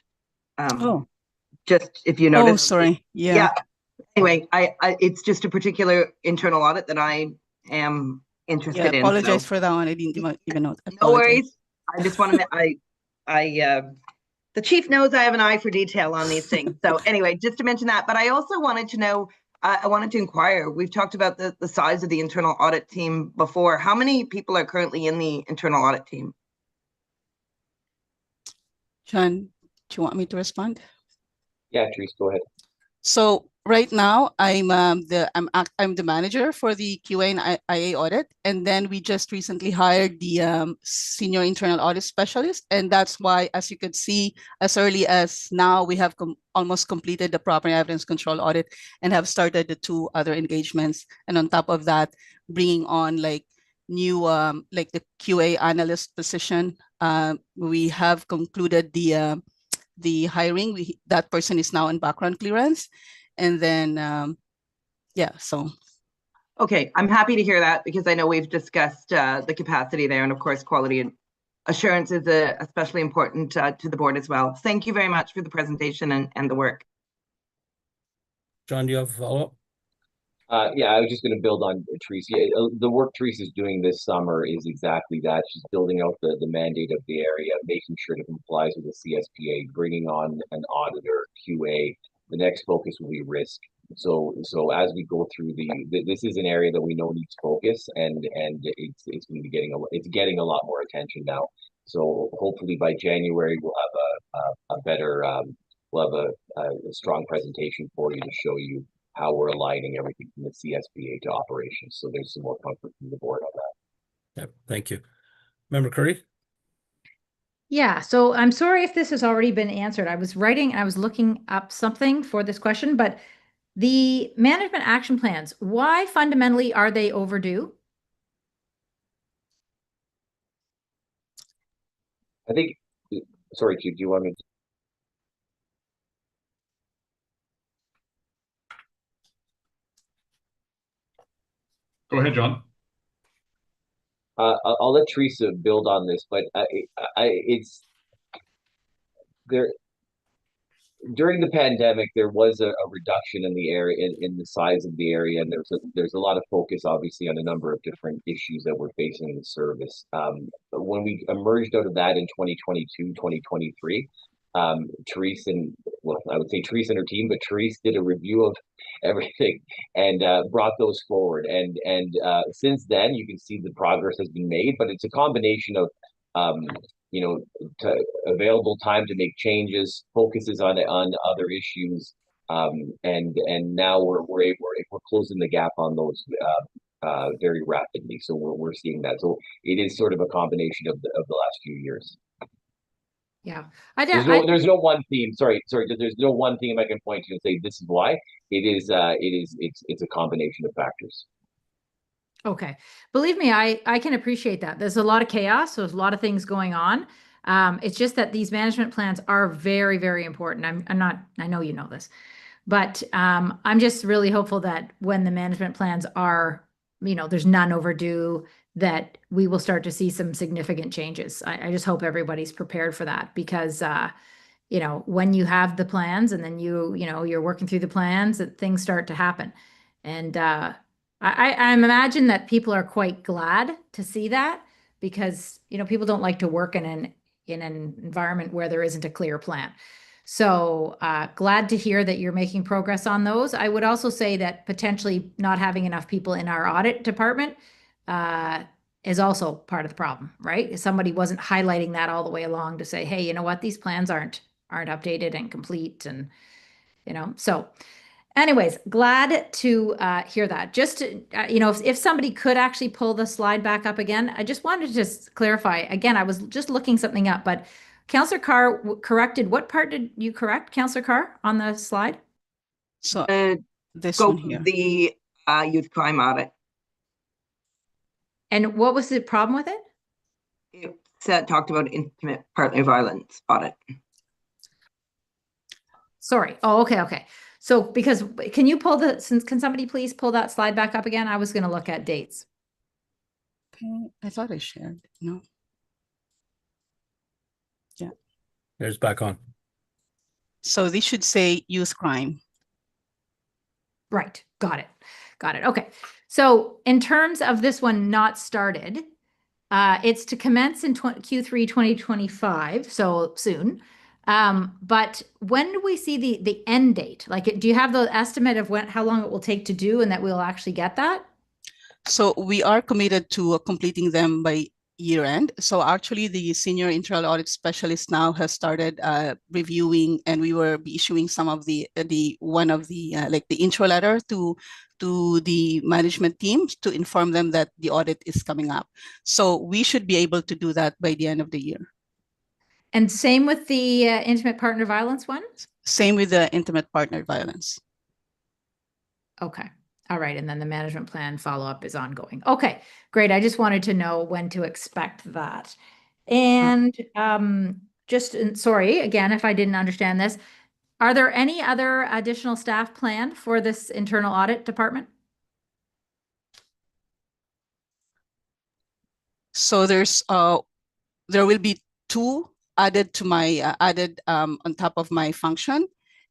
Just if you notice. Oh, sorry. Yeah. Anyway, it's just a particular internal audit that I am interested in. Apologize for that one. I didn't even know. No worries. I just wanted to, the chief knows I have an eye for detail on these things. So anyway, just to mention that, but I also wanted to know, I wanted to inquire, we've talked about the size of the internal audit team before. How many people are currently in the internal audit team? John, do you want me to respond? Yeah, Therese, go ahead. So right now I'm the manager for the QA and IA audit, and then we just recently hired the senior internal audit specialist, and that's why, as you could see, as early as now, we have almost completed the property evidence control audit and have started the 2 other engagements, and on top of that, bringing on like new like the QA analyst position. We have concluded the hiring. That person is now in background clearance. And then, yeah, so. Okay, I'm happy to hear that because I know we've discussed the capacity there, and of course, quality and assurance is especially important to the board as well. Thank you very much for the presentation and the work. John, do you have a follow-up? Yeah, I was just going to build on Teresa. The work Teresa's doing this summer is exactly that. She's building out the mandate of the area, making sure it complies with the CSPA, bringing on an auditor, QA. The next focus will be risk. So as we go through this is an area that we know needs focus, and it's going to be getting a lot more attention now. So hopefully by January we'll have a better we'll have a strong presentation for you to show you how we're aligning everything from the CSBA to operations. So there's some more comfort from the board on that. Yeah, thank you. Member Curry? Yeah, so I'm sorry if this has already been answered. I was looking up something for this question, but the management action plans, why fundamentally are they overdue? I think, sorry, Chief, do you want me to? Go ahead, John. I'll let Teresa build on this, but it's there. During the pandemic, there was a reduction in the area in the size of the area, and there's a lot of focus, obviously, on a number of different issues that we're facing in the service. But when we emerged out of that in 2022, 2023, Teresa I would say Teresa and her team, but Teresa did a review of everything and brought those forward. And since then, you can see the progress has been made, but it's a combination of available time to make changes, focuses on other issues, and now we're closing the gap on those very rapidly. So we're seeing that. So it is sort of a combination of the last few years. Yeah, there's no one theme. Sorry. There's no one theme I can point to and say this is why. It's a combination of factors. Okay. Believe me, I can appreciate that. There's a lot of chaos. So there's a lot of things going on. It's just that these management plans are very, very important. I know you know this, but I'm just really hopeful that when the management plans are, there's none overdue, that we will start to see some significant changes. I just hope everybody's prepared for that because, when you have the plans and then you're working through the plans, that things start to happen. And I imagine that people are quite glad to see that because, people don't like to work in an environment where there isn't a clear plan. So glad to hear that you're making progress on those. I would also say that potentially not having enough people in our audit department is also part of the problem, right? Somebody wasn't highlighting that all the way along to say, hey, you know what, these plans aren't updated and complete, and so. Anyways, glad to hear that. Just, if somebody could actually pull the slide back up again, I just wanted to just clarify. Again, I was just looking something up, but Councillor Carr corrected. What part did you correct, Councillor Carr, on the slide? So this Scope one here. of the youth crime audit. And what was the problem with it? It talked about intimate partner violence audit. Sorry. Oh, okay. So because can somebody please pull that slide back up again? I was going to look at dates. Okay, I thought I shared. No. Yeah. There's back on. So this should say youth crime. Right. Got it. Okay. So in terms of this one not started, it's to commence in Q3 2025, so soon. But when do we see the end date? Like, do you have the estimate of how long it will take to do and that we'll actually get that? So we are committed to completing them by year end. So actually the senior internal audit specialist now has started reviewing, and we will be issuing some of the like the intro letter to the management team to inform them that the audit is coming up. So we should be able to do that by the end of the year. And same with the intimate partner violence one? Same with the intimate partner violence. Okay. All right. And then the management plan follow-up is ongoing. Okay, great. I just wanted to know when to expect that. And sorry, again, if I didn't understand this, are there any other additional staff planned for this internal audit department? So there will be 2 added to my on top of my function.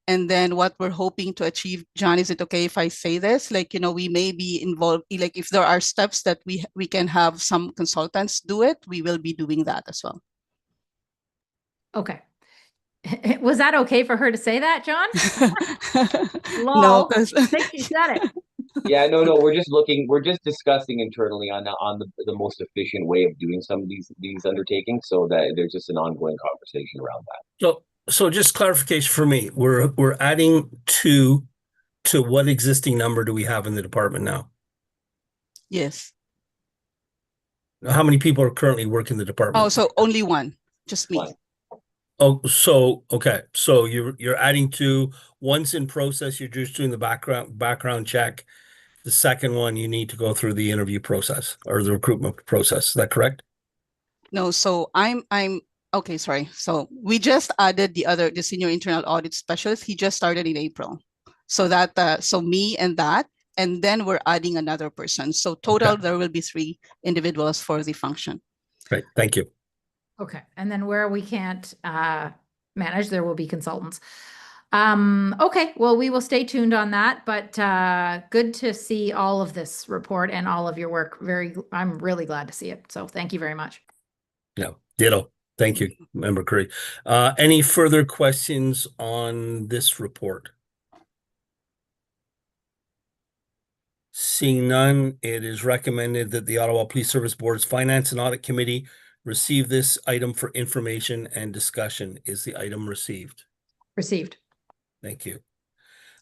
And then what we're hoping to achieve, John, is it okay if I say this? Like, we may be involved, like if there are steps that we can have some consultants do it, we will be doing that as well. Okay. Was that okay for her to say that, John? No, I think she said it. Yeah, no, we're just discussing internally on the most efficient way of doing some of these undertakings, so that there's just an ongoing conversation around that. So just clarification for me, we're adding 2 to what existing number do we have in the department now? Yes. How many people are currently working the department? Oh, so only 1, just me. Oh, so okay. So you're adding 2. One's in process, you're just doing the background check. The second one, you need to go through the interview process or the recruitment process. Is that correct? No, so I'm okay, sorry. So we just added the senior internal audit specialist. He just started in April. So that so me and that, and then we're adding another person. So total, there will be 3 individuals for the function. Great, thank you. Okay, and then where we can't manage, there will be consultants. Okay, well, we will stay tuned on that, but good to see all of this report and all of your work. I'm really glad to see it. So thank you very much. Yeah, ditto. Thank you, Member Curry. Any further questions on this report? Seeing none, it is recommended that the Ottawa Police Service Board's Finance and Audit Committee receive this item for information and discussion. Is the item received? Received. Thank you.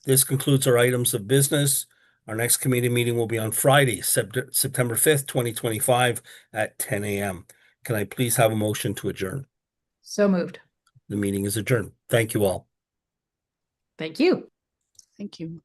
This concludes our items of business. Our next committee meeting will be on Friday, September 5th, 2025 at 10 a.m. Can I please have a motion to adjourn? So moved. The meeting is adjourned. Thank you all. Thank you. Thank you.